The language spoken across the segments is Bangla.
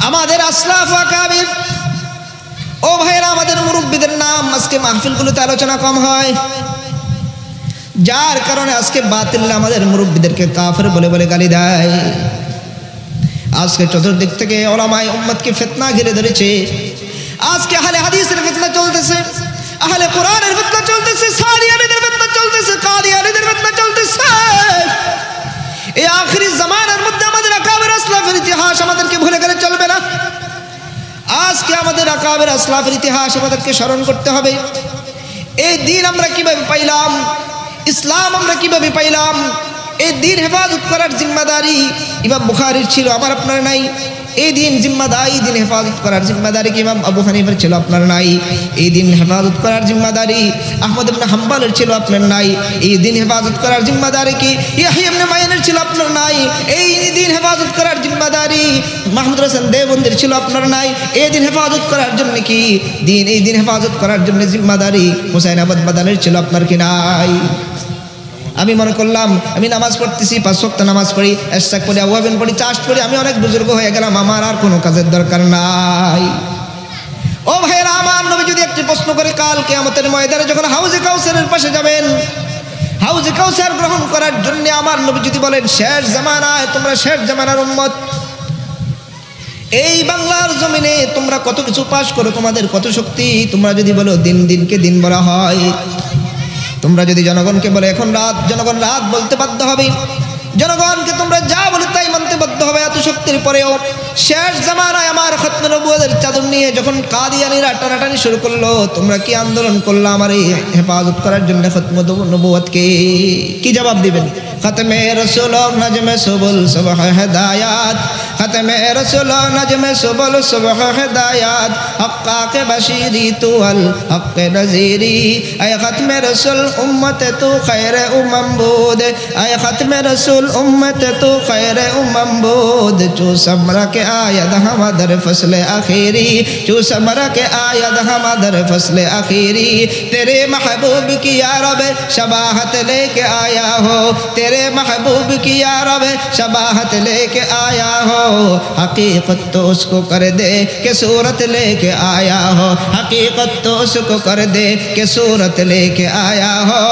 আমাদের আসলাফ ওয়া কাবির ও ভাইরা, আমাদের মুরব্বীদের নাম আজকে মাহফিলগুলোতে আলোচনা কম হয়, যার কারণে আজকে বাতিল আমাদের মুরব্বীদেরকে কাফের বলে বলে গালি দেয়। আজকে চতুর্দিক থেকে উলামায়ে উম্মতকে ফিতনা ঘিরে ধরেছে। আজকে আহলে হাদিসের ফিতনা চলতেছে, আহলে কোরআনের ফিতনা চলতেছে, সাদিয়ানীদের ফিতনা চলতেছে, কাদিয়ানীদের ফিতনা চলতেছে। এই আখিরি জামানার মধ্যে আমাদের আকাবের আসলাফের ইতিহাস আমাদেরকে ভুলে গেলে চলবে না। আজকে আমাদের আকাবের আসলাফের ইতিহাস আমাদেরকে স্মরণ করতে হবে। এই দিন আমরা কিভাবে পাইলাম, ইসলাম আমরা কিভাবে পাইলাম, এই দিন হেফাজত করার জিম্মাদারি ইমাম বুখারীর ছিল, আমার আপনার নাই। এই দিন জিম্মাদারি, দিন হেফাজত করার জিম্মাদারি কি ইমাম আবু হানিফার ছিল, আপনার নাই। এই দিন হেফাজত করার জিম্মাদারি আহমদ ইবনে হাম্বলের ছিল, আপনার নাই। এই দিন হেফাজত করার জিম্মাদারি কি ইয়াহইয়া ইবনে মাইনের ছিল, আপনার নাই। এই দিন হেফাজত করার জিম্মাদারি মাহমুদ হোসেন দেওবন্দির ছিল, আপনার নাই। এই দিন হেফাজত করার জন্য কি দিন, এই দিন হেফাজত করার জন্য জিম্মাদারি হুসাইন আহমদ মাদানির ছিল, আপনার কি নাই? আমি মনে করলাম আমি নামাজ পড়তেছি, 5 ওয়াক্ত নামাজ পড়ি, ইশরাক পড়ি, আওয়াবিন পড়ি, চাষ পড়ি, আমি অনেক বুজুর্গ হয়ে গেলাম, আমার আর কোনো কাজের দরকার নাই। ও ভাইরা আমার, নবী যদি একটি প্রশ্ন করে কাল কিয়ামতের ময়দানে যখন হাউজে কাউসারের পাশে যাবেন, হাউজে কাউসার গ্রহণ করার জন্য আমার নবী যদি বলেন শেষ জামানায় তোমরা শেষ জামানার উম্মত, এই বাংলার জমিনে তোমরা কত কিছু পাস করো, তোমাদের কত শক্তি, তোমরা যদি বলো দিন দিনকে দিন বলা হয়, তোমরা যদি জনগণকে বলে এখন রাত, জনগণ রাত বলতে বাধ্য হবে, জনগণকে তোমরা যা বলে তাই মানতে বাধ্য হবে। এত শক্তির পরেও শেষ জামানায় আমার খতমে নবুয়তের চাদর নিয়ে যখন কাদিয়ানীরা টানাটানি শুরু করলো, তোমরা কি আন্দোলন করলো আমার এই হেফাজত করার জন্য খতমে নবুয়তকে? কি জবাব দিবেন? খতমে রসুল নজমে সুবুল সুবহ হেদায়াত, খতমে রসুল নজমে সুবুল সুবহ হেদায়াত, হক্কাকে বশীরি তু আল হক্কে নজীরি, আয় খতমে রসুল উম্মতে তু খৈরে উম্মম বুদ, আয় খতমে রসুল উম্মতে তু খৈরে উম্মম বুদ, চু समरा के आयद हमादर फसले आखिरी, चू समरा के आयद हमादर फसले आखिरी, तेरे महबूब की या रब शबाहत लेके आया हो, तेरे महबूब की या रब शबाहत लेके आया हो, हकीकत तो उसको कर दे कि सूरत लेके आया हो, हकीकत तो उसको कर दे कि सूरत लेके आया हो,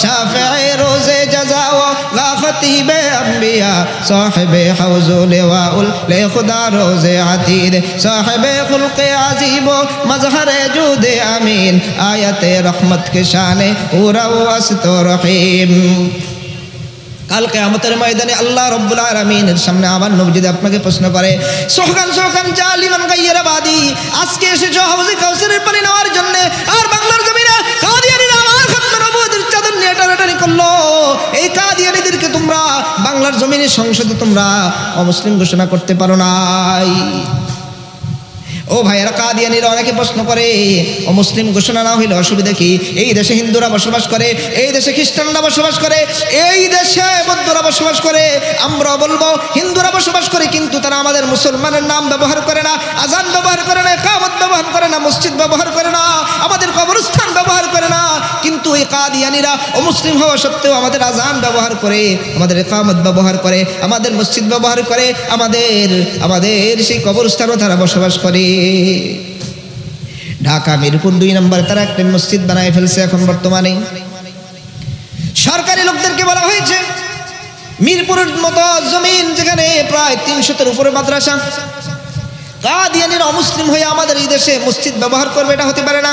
शाफ़िए रोज़े जज़ाओ ला खतीबे अंबिया, साहिबे हौज़ो लिवाउल ले खुदा रोज़े अतीद, साहिबे खुल्क़े अज़ीमो मज़हरे जूदे अमीन, आयते रहमत के शाने पूरा वस्त रहीम। কাল কিয়ামতের ময়দানে আল্লাহ রাব্বুল আলামিনের সামনে আমার নবী যদি আপনাকে প্রশ্ন করে সোহগান সোহগান জালিমান গায়রা বাদি, আজকে এসেছো হাউজে কাউসারের পানি নেওয়ার জন্য, আর বাংলার জমিনে কাদিয়ানীরা আমার খতমে নবুয়তের চাদর নিয়ে টানাটানি করলো, এই কাদিয়ানীদেরকে তোমরা বাংলার জমিনে সংসদে তোমরা অমুসলিম ঘোষণা করতে পারো নাই। ও ভাইয়েরা, কাদিয়ানীরা অনেকে প্রশ্ন করে অমুসলিম ঘোষণা না হইলে অসুবিধা কি? এই দেশে হিন্দুরা বসবাস করে, এই দেশে খ্রিস্টানরা বসবাস করে, এই দেশে বৌদ্ধরা বসবাস করে, আমরা বলবো হিন্দুরা বসবাস করে, কিন্তু তারা আমাদের মুসলমানের নাম ব্যবহার করে না, আজান ব্যবহার করে না, ইকামত ব্যবহার করে না, মসজিদ ব্যবহার করে না, আমাদের কবরস্থান ব্যবহার করে না, কিন্তু এই কাদিয়ানীরা অমুসলিম হওয়া সত্ত্বেও আমাদের আজান ব্যবহার করে, আমাদের ইকামত ব্যবহার করে, আমাদের মসজিদ ব্যবহার করে, আমাদের সেই কবরস্থানও তারা বসবাস করে। ঢাকা মিরপুর 2 নম্বরে তারা একটা মসজিদ বানায় ফেলছে। এখন বর্তমানে সরকারি লোকদেরকে বলা হয়েছে মিরপুরের মতো জমিন যেখানে প্রায় 300-এর উপরে মাদ্রাসা, কাদিয়ানীরা অমুসলিম হয়ে আমাদের এই দেশে মসজিদ ব্যবহার করবে, এটা হতে পারে না।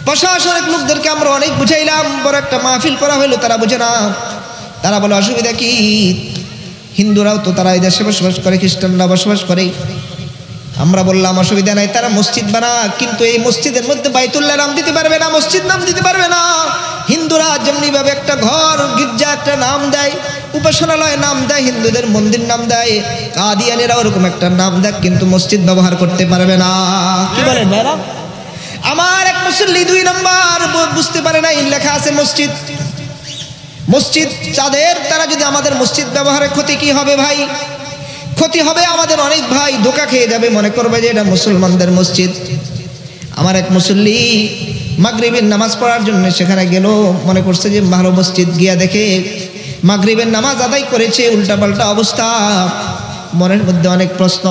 প্রশাসনিক লোকদেরকে আমরা অনেক বুঝাইলাম, বড় একটা মাহফিল করা হইলো, তারা বুঝে না। তারা বলে অসুবিধা কি, হিন্দুরাও তো তারা এই দেশে বসবাস করে, খ্রিস্টানরা বসবাস করে। আমরা বললাম অসুবিধা নাই, তারা মসজিদ বানা, কিন্তু এই মসজিদের মধ্যে বাইতুল্লাহ নাম দিতে পারবে না, মসজিদ নাম দিতে পারবে না। হিন্দুরা যেমনি ভাবে একটা ঘর গির্জা একটা নাম দেয়, উপাসনালয় নাম দেয়, হিন্দুদের মন্দির নাম দেয়, কাদিয়ানীরা ওরকম একটা নাম দেয়, কিন্তু মসজিদ ব্যবহার করতে পারবে না। কি বলেন ভাইরা? আমার এক মুসল্লি 2 নম্বর বুঝতে পারে না, লেখা আছে মসজিদ, মসজিদ চাঁদের, তারা যদি আমাদের মসজিদ ব্যবহারে ক্ষতি কি হবে ভাই? ক্ষতি হবে, আমাদের অনেক ভাই ধোঁকা খেয়ে যাবে, মনে করবে যে এটা মুসলমানদের মসজিদ। আমার এক মুসল্লি মাগরিবের নামাজ পড়ার জন্য সেখানে গেল, মনে করছে যে ভালো মসজিদ, গিয়া দেখে মাগরিবের নামাজ আদায় করেছে, উল্টাপাল্টা অবস্থা। মনের মধ্যে অনেক প্রশ্ন।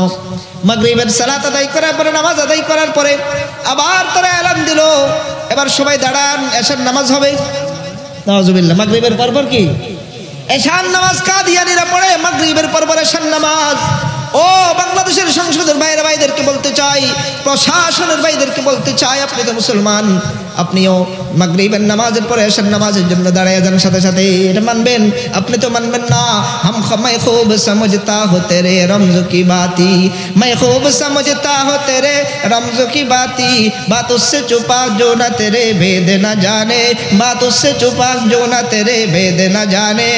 মাগরিবের সালাত আদায় করার পরে, নামাজ আদায় করার পরে আবার তারা এলান দিল এবার সবাই দাঁড়ান, এশার নামাজ হবে। নাউজুবিল্লাহ। মাগরিবের পরপর কি এশার নামাজ কাদিয়ানীরা পড়ে, মাগরিবের পরপর এশার নামাজ। ও বাংলাদেশের সংসদের বাইরে ভাইদেরকে বলতে চাই, প্রশাসনের ভাইদেরকে বলতে চাই, আপনি তো মুসলমান, আপনিও মাগরিবের নামাজের পরে এশার নামাজের জন্য দাঁড়িয়ে যান সাথে সাথে। এটা মানবেন? আপনি তো মানবেন না। मैं खूब समझता हो तेरे रमज़ की बाती, मैं खूब समझता हो तेरे रमज़ की बाती, बात उससे छुपा जो न तेरे भेद न जाने, बात उससे छुपा जो न तेरे भेद न जाने,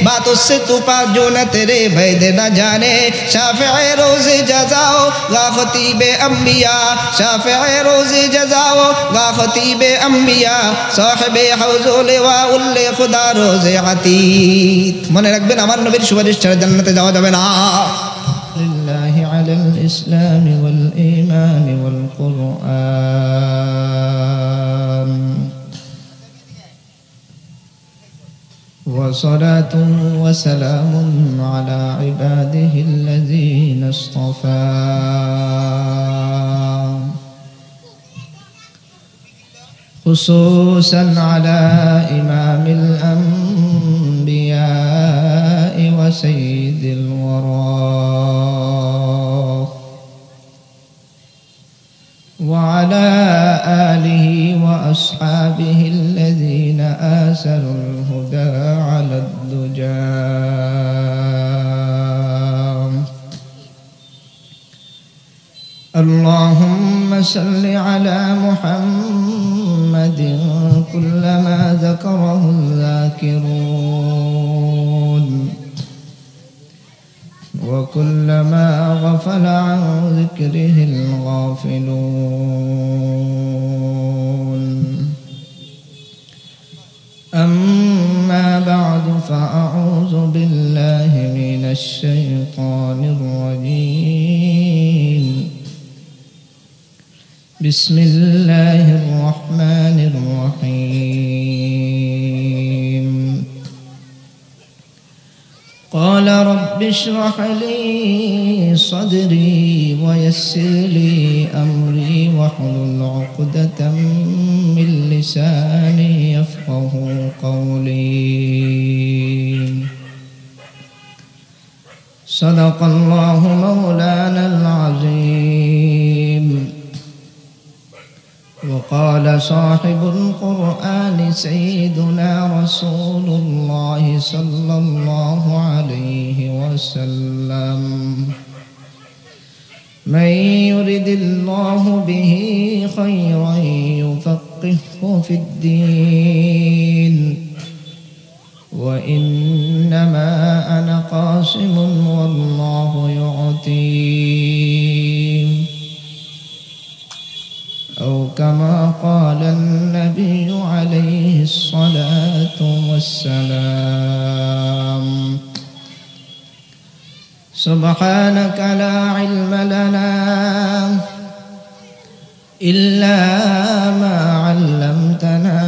बात उससे छुपा जो न तेरे भेद न जाने। शाफ़िए रोज़े जज़ाओ गा ख़तीबे अम्बिया, शाफ़िए रोज़े जज़ाओ गा ख़तीबे अम्बिया, साहिबे हौज़ो लिवाउल खुदा रोज़े अतीत। মনে রাখবেন, আমার নবীর সুপারিশ ছাড়া জান্নাতে যাওয়া যাবে না। লিল্লাহি আলাল ইসলাম ওয়াল ঈমান ওয়াল কুরআন ওয়া সালাতু ওয়া সালামুন আলা ইবাদিহিল্লাযীনা ইসতাফা। خصوصا على إمام الأنبياء وسيد الورى وعلى آله وأصحابه الذين آثروا الهدى على الدجى. اللهم صل على محمد كلما ذكره الذاكرون وكلما غفل عن ذكره الغافلون. أما بعد فأعوذ بالله من الشيطان الرجيم. بسم الله الرحمن الرحيم. قال رب اشرح لي صدري ويسر لي أمري واحلل عقدة من لساني يفقه قولي. صدق الله مولانا العظيم. وقال صاحب القرآن سيدنا رسول الله صلى الله عليه وسلم: من يرد الله به خيرا يفقهه في الدين. وإنما أنا قاسم والله يعطي، أو كما قال النبي عليه الصلاة والسلام. سبحانك لا علم لنا إلا ما علمتنا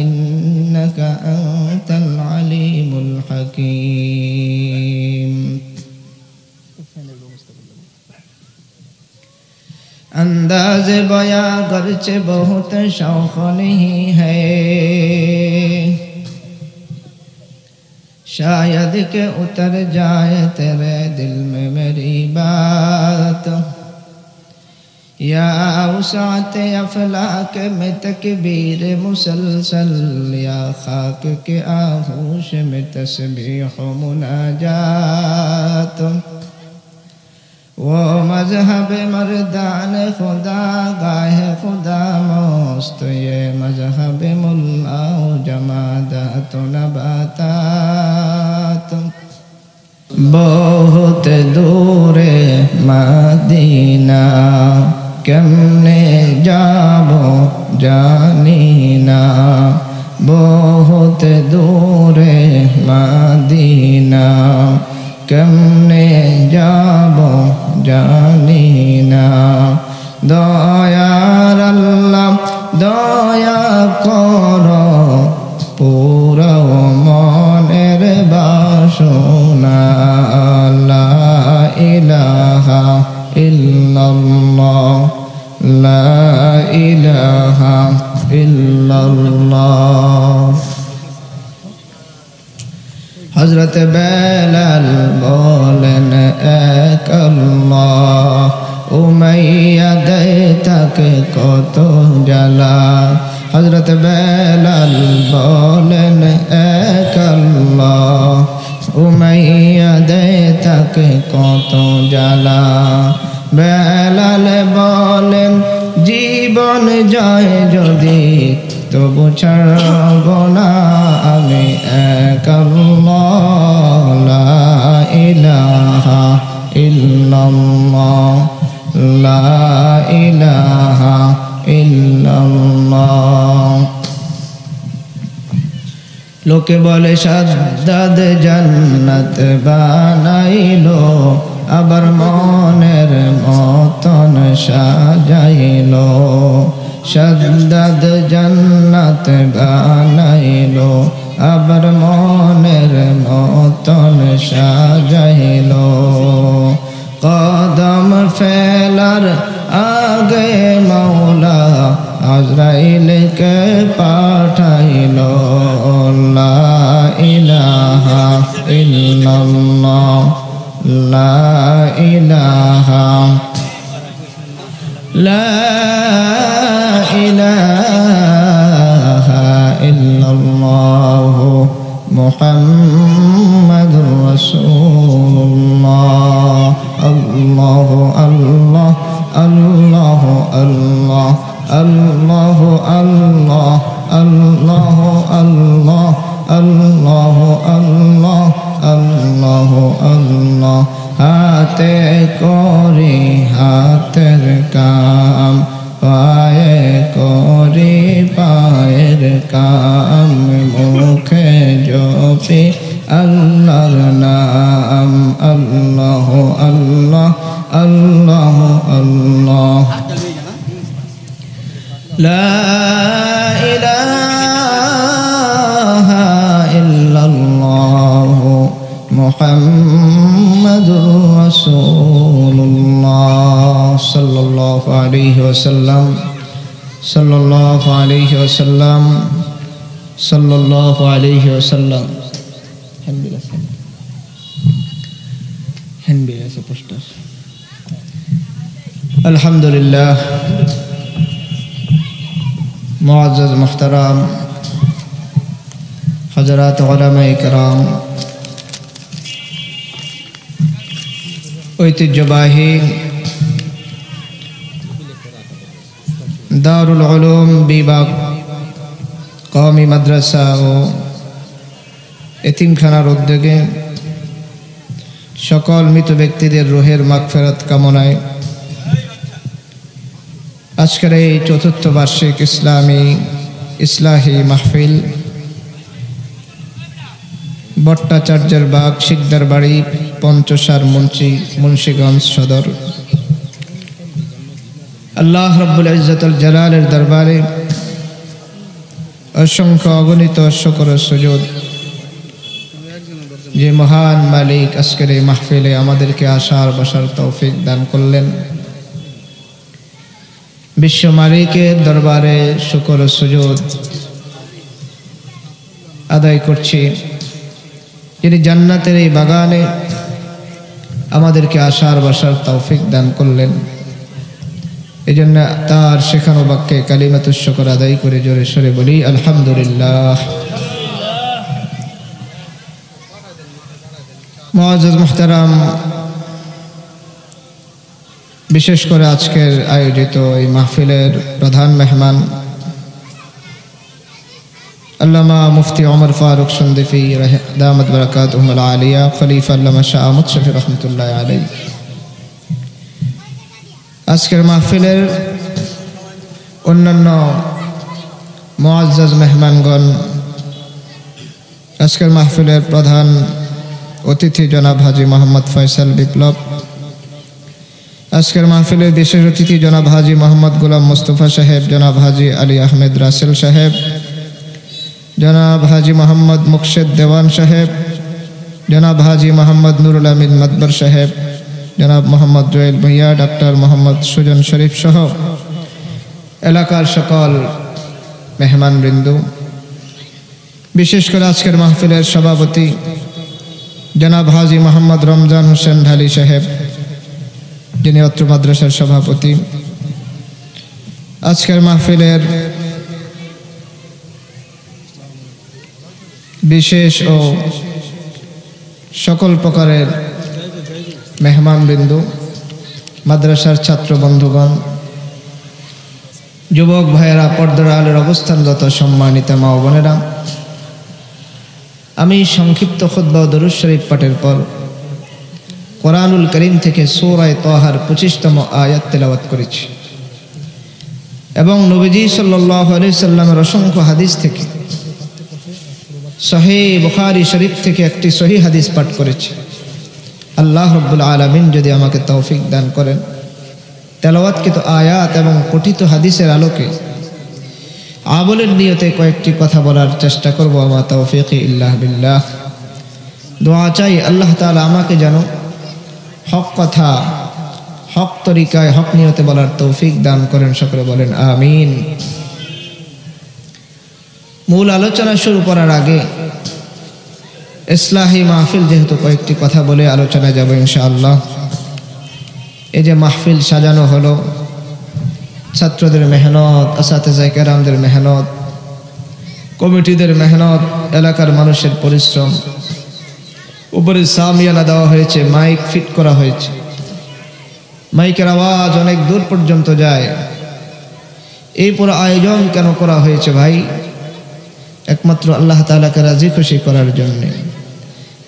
إنك أنت العليم الحكيم. अंदाज बया गर्चे बहुत शौक नहीं है, शायद के उतर जाए तेरे दिल में मेरी बात। या उसात अफलाक में तकबीर मुसलसल, या खाक के आहोश में तस्बीह मुनाजात। वो मजहब मर्दान खुदा गाह खुदा मस्त, ये मजहब मुल्ला जमादात नबातात। बहुत दूर मदीना केमने जाबो जानीना, बहुत दूर मदीना केमने जाबो জানিনা। দয়ার আল্লাহ দয়া করো, পুরো মনের বাসনা। আল্লাহ ইল্লাল্লাহ লা ইলাহা ইল্লাল্লাহ। হযরত বেলাল বলেন এক আল্লাহ, উমাইয়া দেয় তাকে কত জ্বালা। হযরত বেলাল বলেন এক আল্লাহ, উমাইয়া দেয় তাকে কত জ্বালা। বেলাল বলেন জীবন যায় যদি তবু ছাড়ব না আমি এক আল্লাহ লা ইলাহা ইল্লাল্লাহ লা ইলাহা ইল্লাল্লাহ। লোকে বলে সাদ্দাদ জান্নাত বানাইলো, আবার মনের মতন সাজাইলো। সাদ্দাদ জান্নাত বানাইলো, আবার মনের মতন সাজাইলো। কদম ফেলার আগে মৌলা আজরাইলকে পাঠাইলো। লা ইলাহা ইল্লাল্লাহ লা ইলাহা লা ইলাহা ইল্লাল্লাহ মুহাম্মাদুর রাসূলুল্লাহ। আল্লাহু আল্লাহ আল্লাহু আল্লাহ আল্লাহু আল্লাহ আল্লাহু আল্লাহ আল্লাহু আল্লাহ আল্লাহু আল্লাহ। হাতে করি হাতের কাম, পায়ে করি পায়ের কাম, মুখে জপি আল্লাহর নাম। আল্লাহ আল্লাহ আল্লাহ আল্লাহ। লা ইলাহা ইল্লাল্লাহ মুহাম্মাদুর রাসূলুল্লাহ সাল্লাল্লাহু আলাইহি ওয়াসাল্লাম সাল্লাল্লাহু আলাইহি ওয়াসাল্লাম সাল্লাল্লাহু আলাইহি ওয়াসাল্লাম। আলহামদুলিল্লাহ। মুআজ্জাজ মুহতারাম হযরত উলামায়ে কেরাম, ঐতিহ্যবাহী দারুল উলুম বিভাগ কওমি মাদ্রাসা ও এতিমখানার উদ্যোগে সকল মৃত ব্যক্তিদের রুহের মাগফিরাত কামনায় আজকের এই চতুর্থ বার্ষিক ইসলাহি মাহফিল ভট্টাচার্যের বাগ, শিকদার বাড়ি, পঞ্চসার, মুন্সিগঞ্জ সদর। আল্লাহ রাব্বুল ইজ্জতুল জালালের দরবারে অসংখ্য অগণিত শুকর ও সুজুদ যে মহান মালিক আজকের এই মাহফিলে আমাদেরকে আসার বসার তৌফিক দান করলেন। বিশ্ব মালিকের দরবারে শুকর ও সুজুদ আদায় করছি, যিনি জান্নাতের এই বাগানে আমাদেরকে আসার বসার তৌফিক দান করলেন। এই জন্য তার শেখানো বাক্যে কালিমাতুশ শুকর আদায় করে জোরে সরে বলি আলহামদুলিল্লাহ। মুআজ্জাজ মুহতারাম, বিশেষ করে আজকের আয়োজিত এই মাহফিলের প্রধান মেহমান আল্লামা মুফতি ওমর ফারুক সন্দিফি দামাত বারাকাতুহুল আলিয়া, খলিফা আল্লামা শাহ আহমদ শফি রহমতুল্লাহ আলাইহি। আজকের মাহফিলের অন্যান্য মুআজ্জাজ মেহমানগণ, আজকের মাহফিলের প্রধান অতিথি জনাব হাজী মোহাম্মদ ফয়সাল বিপ্লব, আজকের মাহফিলের বিশেষ অতিথি জনাব হাজী মোহাম্মদ গোলাম মুস্তফা সাহেব, জনাব হাজী আলী আহমেদ রাসেল সাহেব, জনাব হাজী মোহাম্মদ মুকশেদ দেওয়ান সাহেব, জনাব হাজী মোহাম্মদ নুরুল আমিন মাদবর সাহেব, জনাব মোহাম্মদ জুয়েল ভূঁইয়া, ডাক্তার মোহাম্মদ সুজন শরীফ সহ এলাকার সকল মেহমানবৃন্দ, বিশেষ করে আজকের মাহফিলের সভাপতি জনাব হাজী মোহাম্মদ রমজান হোসেন ঢালি সাহেব, যিনি অত্র মাদ্রাসার সভাপতি, আজকের মাহফিলের বিশেষ ও সকল প্রকারের মেহমানবৃন্দ, মাদ্রাসার ছাত্র বন্ধুগণ, যুবক ভাইয়েরা, পর্দার আলের অবস্থানগত সম্মানিত মা ও বোনেরা, আমি সংক্ষিপ্ত খুতবা ও দরুদ শরীফ পাঠের পর কোরআনুল করিম থেকে সূরা তাহার 25তম আয়াত তেলাওয়াত করেছি এবং নবীজি সাল্লাল্লাহু আলাইহি সাল্লামের অসংখ্য হাদিস থেকে সহিহ বুখারী শরীফ থেকে একটি সহিহ হাদিস পাঠ করেছি। আল্লাহ রাব্বুল আলামিন যদি আমাকে তৌফিক দান করেন, তেলাওয়াতকৃত আয়াত এবং পঠিত হাদিসের আলোকে আমলের নিয়তে কয়েকটি কথা বলার চেষ্টা করব। আমা তৌফিকি ইল্লা বিল্লাহ। দোয়া চাই আল্লাহ তাআলা আমাকে যেন হক কথা, হক তরিকায়, হক নিয়তে বলার তৌফিক দান করেন। সকলে বলেন আমিন। মূল আলোচনা শুরু করার আগে ইসলাহি মাহফিল যেহেতু, কয়েকটি কথা বলে আলোচনা যাব ইনশাআল্লাহ। এই যে মাহফিল সাজানো হলো, ছাত্রদের মেহনত, আসাতিজা কেরামদের মেহনত, কমিটিদের মেহনত, এলাকার মানুষের পরিশ্রম, উপরে সামিয়ানা দেওয়া হয়েছে, মাইক ফিট করা হয়েছে, মাইকের আওয়াজ অনেক দূর পর্যন্ত যায়। এই পুরো আয়োজন কেন করা হয়েছে ভাই? একমাত্র আল্লাহ তাআলাকে রাজি খুশি করার জন্য।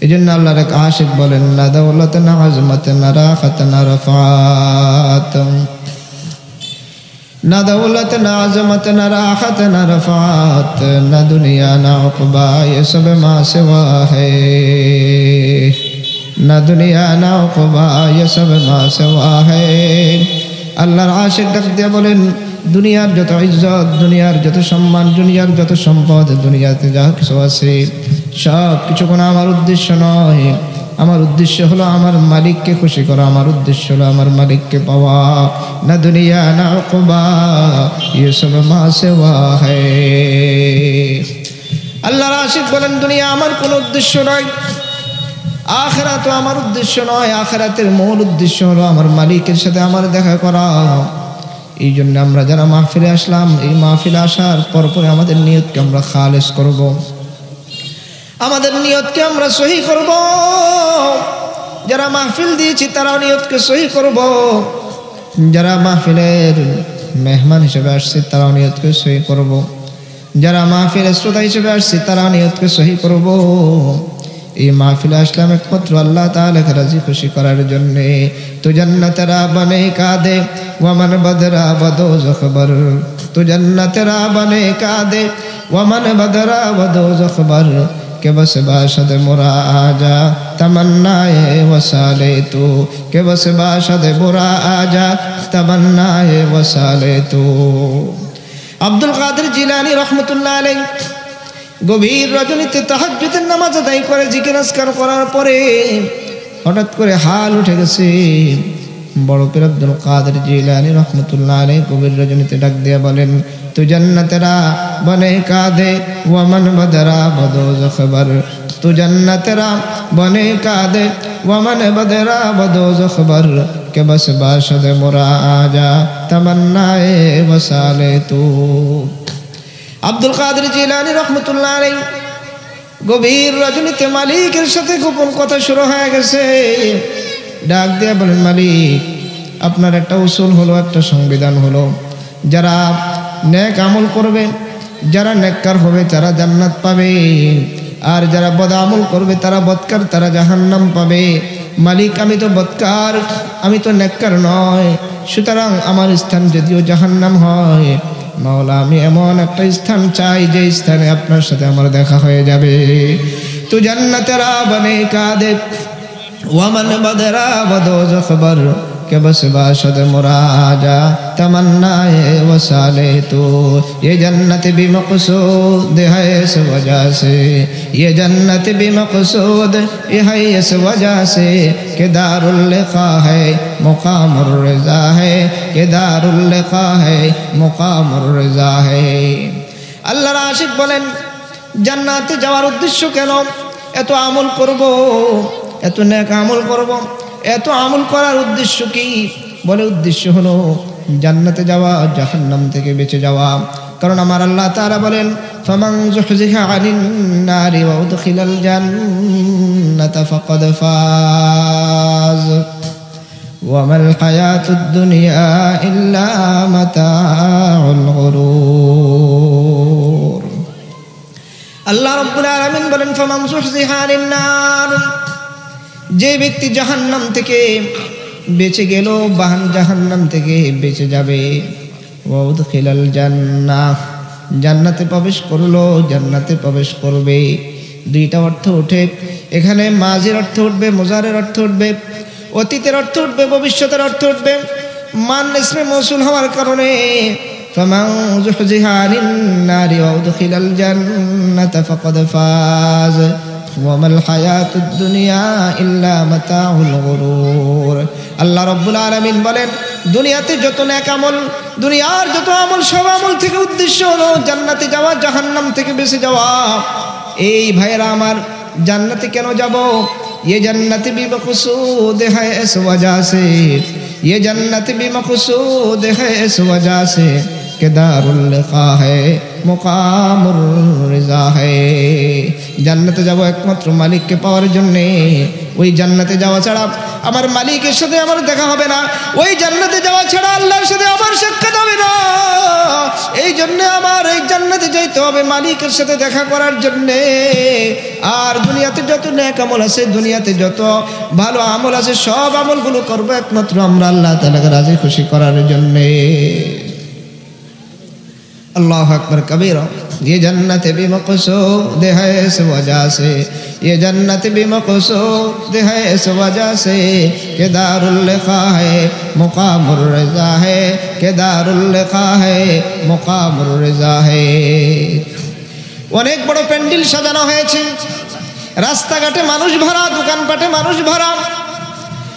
এই জন্য আল্লাহর এক আশিক বলেন, না দাওলাত না আজমত না রাখাত না রফাত, না দাওলাত না আজমত না রাখাত না রফাত, না দুনিয়া না উকবা, ये सब मा सिवा है, না দুনিয়া না উকবা, ये सब मा सिवा है। আল্লাহর আশিক ডাক দিয়ে বলেন, দুনিয়ার যত ইজ্জত, দুনিয়ার যত সম্মান, দুনিয়ার যত সম্পদ, দুনিয়াতে যা কিছু আছে সব কিছু কোনো আমার উদ্দেশ্য নয়। আমার উদ্দেশ্য হলো আমার মালিককে খুশি করা, আমার উদ্দেশ্য হলো আমার মালিককে পাওয়া। না দুনিয়া না উকবা, ये सब मा सिवा है। আল্লাহর আশিক বলেন, দুনিয়া আমার কোনো উদ্দেশ্য নয়, আখিরাত আমার উদ্দেশ্য নয়। আখিরাতের মূল উদ্দেশ্য হলো আমার মালিকের সাথে আমার দেখা করা। এই জন্য আমরা যারা মাহফিলে আসলাম, এই মাহফিলে আসার পরপরে আমাদের নিয়তকে আমরা খালেস করব, আমাদের নিয়তকে আমরা সহি করব। যারা মাহফিল দিয়েছি তারাও নিয়তকে সহি করব, যারা মাহফিলের মেহমান হিসেবে আসছে তারাও নিয়তকে সহি করব, যারা মাহফিলের শ্রোতা হিসেবে আসছে তারাও নিয়তকে সহি করব। এই মাহফিলে আসলাম একমাত্র আল্লাহ তাআলাকে রাজি খুশি করার জন্যে। তো জান্নাতেরা বনে কাদে ওয়ামান বদরা বদোজখ বার, তো জান্নাতেরা বনে কাদে ওয়ামান বদরা বদোজখ বার, के बस बाशद मुरा आजा तमन्नाए वसाले तू, के बस बाशद मुरा आजा तमन्नाए वसाले तू। আব্দুল কাদের জিলানী রাহমাতুল্লাহ আলাইহি গভীর রজনীতে তাহাজ্জুদের নামাজ আদায় করে জিকির আজকার করার পরে হঠাৎ করে হাল উঠে গেছে। বড় পীর আব্দুল কাদের জিলানী রাহমাতুল্লাহ আলাইহি গভীর রজনীতে ডাক দিয়ে বলেন, তু জান্নাতেরা বনে কাদে ওয়ামান বদরা বদোজখ বার, তু জান্নাতেরা বনে কাদে ওয়ামান বদরা বদোজখ বার, के बस बाशद मुरा आजा तमन्नाए वसाले तू। আব্দুল কাদের জিলানী রাহমাতুল্লাহ আলাইহি গভীর রজনীতে মালিকের সাথে গোপন কথা শুরু হয়ে গেছে। ডাক দিয়ে বলেন, মালিক আপনার একটা উসুল হলো, একটা সংবিধান হলো, যারা নেক আমল করবে, যারা নেককার হবে তারা জান্নাত পাবে, আর যারা বদ আমল করবে তারা বদকার, তারা জাহান্নাম পাবে। মালিক আমি তো বদকার, আমি তো নেককার নয়, সুতরাং আমার স্থান যদিও জাহান্নাম হয়, মাওলা আমি এমন একটা স্থান চাই যে স্থানে আপনার সাথে আমার দেখা হয়ে যাবে। তো জান্নাতেরা বনে কাদে ওয়ামান বদরা বদোজখ বার, कि बस बाशद मुराजा तमन्नाए वसाले तो ये जन्नत भी मक़सूद है इस वजह से ये जन्नत भी मक़सूद है इस वजह से कि दारुल लिक़ा है मुक़ामुर रिज़ा है कि दारुल लिक़ा है मुक़ामुर रिज़ा है। আল্লাহর আশিক বলেন জান্নাতে যাওয়ার উদ্দেশ্য কেন? এত আমল করব, এত নেক আমল করব, এত আমল করার উদ্দেশ্য কি? বলে উদ্দেশ্য হলো জান্নাতে যাওয়া, জাহান্নাম থেকে বেঁচে যাওয়া। কারণ আমার আল্লাহ তাআলা বলেন ফামান যুহজিহা আনিন নারি ওয়া উদখিলাল জান্নাতা ফাকাদ ফাজ ওয়া মাল হায়াতুদ দুনিয়া ইল্লা মাতাউল গুরুর। আল্লাহ রাব্বুল আলামিন বলেন ফামান যুহজিহা আনিন নার, যে ব্যক্তি জাহান্নাম থেকে বেঁচে গেল, জাহান্নাম থেকে বেঁচে যাবে, ওয়া উদখিলাল জান্নাহ, জান্নাতে প্রবেশ করলো, জান্নাতে প্রবেশ করবে। দুইটা অর্থ ওঠে এখানে, মাজির অর্থ উঠবে, মুজারের অর্থ উঠবে, অতীতের অর্থ উঠবে, ভবিষ্যতের অর্থ উঠবে। মান ইসমে মৌসুল হওয়ার কারণে ফামান যুহজিহা আনিন নারি ওয়া উদখিলাল জান্নাতা ফাকাদ ফাজ ওয়া মাল হায়াতুদ দুনিয়া ইল্লা মাতাউল গুরুর। আল্লাহ রাব্বুল আলামিন বলেন দুনিয়াতে যত নেক আমল, দুনিয়ার যত আমল, সব আমল থেকে উদ্দেশ্য হলো জান্নাতে যাওয়া, জাহান্নাম থেকে বেঁচে যাওয়া। এই ভাইয়েরা আমার, জান্নাতে কেন যাব? ये जन्नत भी मक़सूद है इस वजह से, ये जन्नत भी मक़सूद है इस वजह से कि दारुल लिक़ा है मुक़ामुर रिज़ा है। জান্নাতে যাব একমাত্র মালিককে পাওয়ার জন্যে। ওই জান্নাতে যাওয়া ছাড়া আমার মালিকের সাথে আমার দেখা হবে না, ওই জান্নাতে যাওয়া ছাড়া আল্লাহর সাথে আমার সাক্ষাৎ হবে না। এই জন্য আমার এই জান্নাতে যাইতে হবে মালিকের সাথে দেখা করার জন্যে। আর দুনিয়াতে যত নেক আমল আছে, দুনিয়াতে যত ভালো আমল আছে, সব আমলগুলো করবো একমাত্র আমরা আল্লাহ তাআলাকে রাজি খুশি করার জন্যে। अल्लाह अकबर कबीरा। ये जन्नत भी मक़सूद है इस वजह से, ये जन्नत भी मक़सूद है इस वजह से कि दारुल लिक़ा है मुक़ामुर रिज़ा है, कि दारुल लिक़ा है मुक़ामुर रिज़ा है। অনেক বড় প্যান্ডেল সাজানো হয়েছে, রাস্তাঘাটে মানুষ ভরা, দোকানপাটে মানুষ ভরা।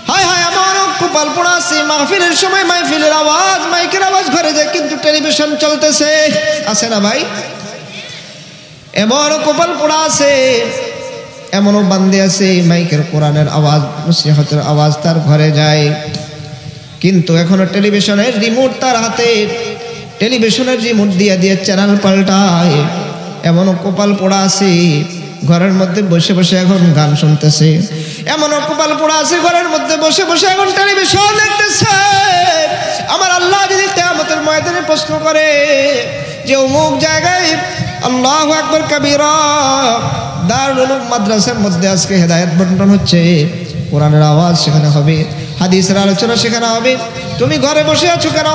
হায় হায়, আমার কপাল পোড়া আছে, মাহফিলের সময় মাহফিলের আওয়াজ, মাইকের আওয়াজ ঘরে যায়, কিন্তু টেলিভিশন চলতেছে, আছে না ভাই? এমনও কপাল পোড়া আছে, এমনও বান্দে আছে মাইকের কোরআনের আওয়াজ, নসিহতের আওয়াজ তার ঘরে যায়, কিন্তু এখনো টেলিভিশনের রিমোট তার হাতে, টেলিভিশনের রিমোট দিয়ে দিয়ে চ্যানেল পাল্টায়। এমনও কপাল পোড়া আছে ঘরের মধ্যে বসে বসে এখন গান শুনতেছে, এমনও কপাল পোড়া আছে ঘরের মধ্যে বসে বসে এখন টেলিভিশন দেখতেছে। আমার আল্লাহ যদি কিয়ামতের ময়দানে প্রশ্ন করে যে অমুক জায়গায় আল্লাহু আকবার কবীরা দারুল উলুম মাদ্রাসার মধ্যে আজকে হেদায়েত বন্টন হচ্ছে, কোরআনের আওয়াজ সেখানে হবে, হাদিসের আলোচনা সেখানে হবে, তুমি ঘরে বসে আছো কেন?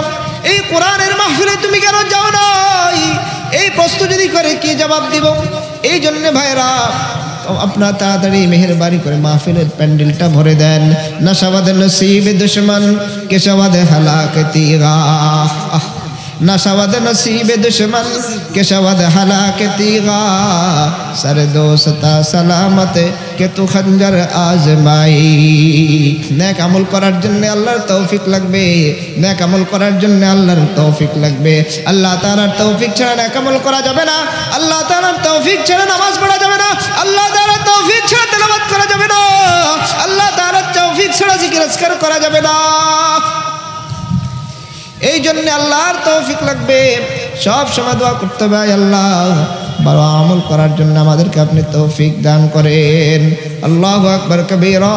এই কোরআনের মাহফিলে তুমি কেন যাও না? এই প্রশ্ন যদি করে কি জবাব দিব? এই জন্য ভাইরা আপনার তাড়াতাড়ি মেহেরবানি করে মাহফিলের প্যান্ডেলটা ভরে দেন। নশাবাদ নসিব দুশ্মন কে শবাদ হালাকতি গাহ, नशवद नसीब दुश्मन के शवद हलाकती गा, सर दोस्ता सलामत के तू खंजर आजमाई। नेक আমল করার জন্য আল্লাহর তৌফিক লাগবে, নেক আমল করার জন্য আল্লাহর তৌফিক লাগবে। আল্লাহ তাআলার তৌফিক ছাড়া নেক আমল করা যাবে না, আল্লাহ তাআলার তৌফিক ছাড়া নামাজ পড়া যাবে না, আল্লাহ তাআলার তৌফিক ছাড়া তেলাওয়াত করা যাবে না, আল্লাহ তাআলার তৌফিক ছাড়া জিকির আজকার করা যাবে না। এই জন্য আল্লাহর তৌফিক লাগবে, সব সময় দোয়া করতে হবে আল্লাহ ভালো আমল করার জন্য আমাদেরকে আপনি তৌফিক দান করেন। আল্লাহু আকবার কবীরা।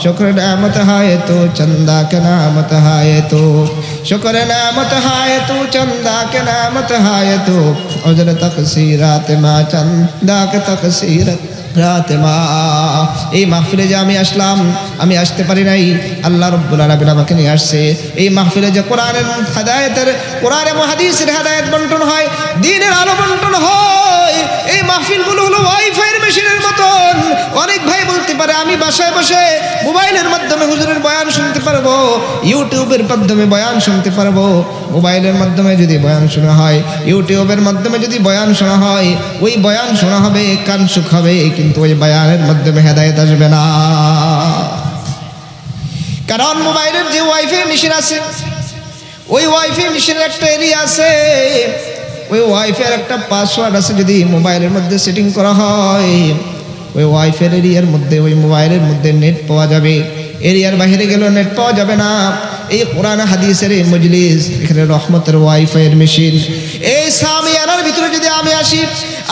শুকর নেমত হায় তো চন্দা কে নামত হায় তো, শুকর নেমত হায় তো চন্দা কে নামত হায় তো, উজর তকসিরাত মা চন্দা কে তকসিরাত রাতে মা। এই মাহফিলে যে আমি আসলাম, আমি আসতে পারি নাই, আল্লাহ রাব্বুল আলামিন আমাকে নিয়ে আসছে। এই মাহফিলে যে কোরআনের হেদায়েতের, কোরআন এবং হাদিসের হেদায়েত বন্টন হয়, দ্বীনের আলো বন্টন হয়, এই মাহফিলগুলো হলো ওয়াইফাইয়ের মেশিনের মতন। অনেক ভাই বলতে পারে আমি বাসায় বসে মোবাইলের মাধ্যমে হুজুরের বয়ান শুনতে পারবো, ইউটিউবের মাধ্যমে বয়ান শুনতে পারবো। মোবাইলের মাধ্যমে যদি বয়ান শোনা হয়, ইউটিউবের মাধ্যমে যদি বয়ান শোনা হয়, ওই বয়ান শোনা হবে, কান সুখ হবে, কিন্তু ওই বয়ানের মাধ্যমে হেদায়েত আসবে না। কারণ মোবাইলের যে ওয়াইফাই মেশিন আছে, ওই ওয়াইফাই মেশিনের একটা এরিয়া আছে, ওই ওয়াইফাইয়ের একটা পাসওয়ার্ড আছে। যদি মোবাইলের মধ্যে সেটিং করা হয়, ওই ওয়াইফাই এরিয়ার মধ্যে, ওই মোবাইলের মধ্যে নেট পাওয়া যাবে, এরিয়ার বাইরে গেলেও নেট পাওয়া যাবে না। এই কোরআন হাদিসের এই মজলিস, এখানে রহমতের ওয়াইফাইয়ের মেশিন। এই সামিয়ানার ভিতরে যদি আমি আসি,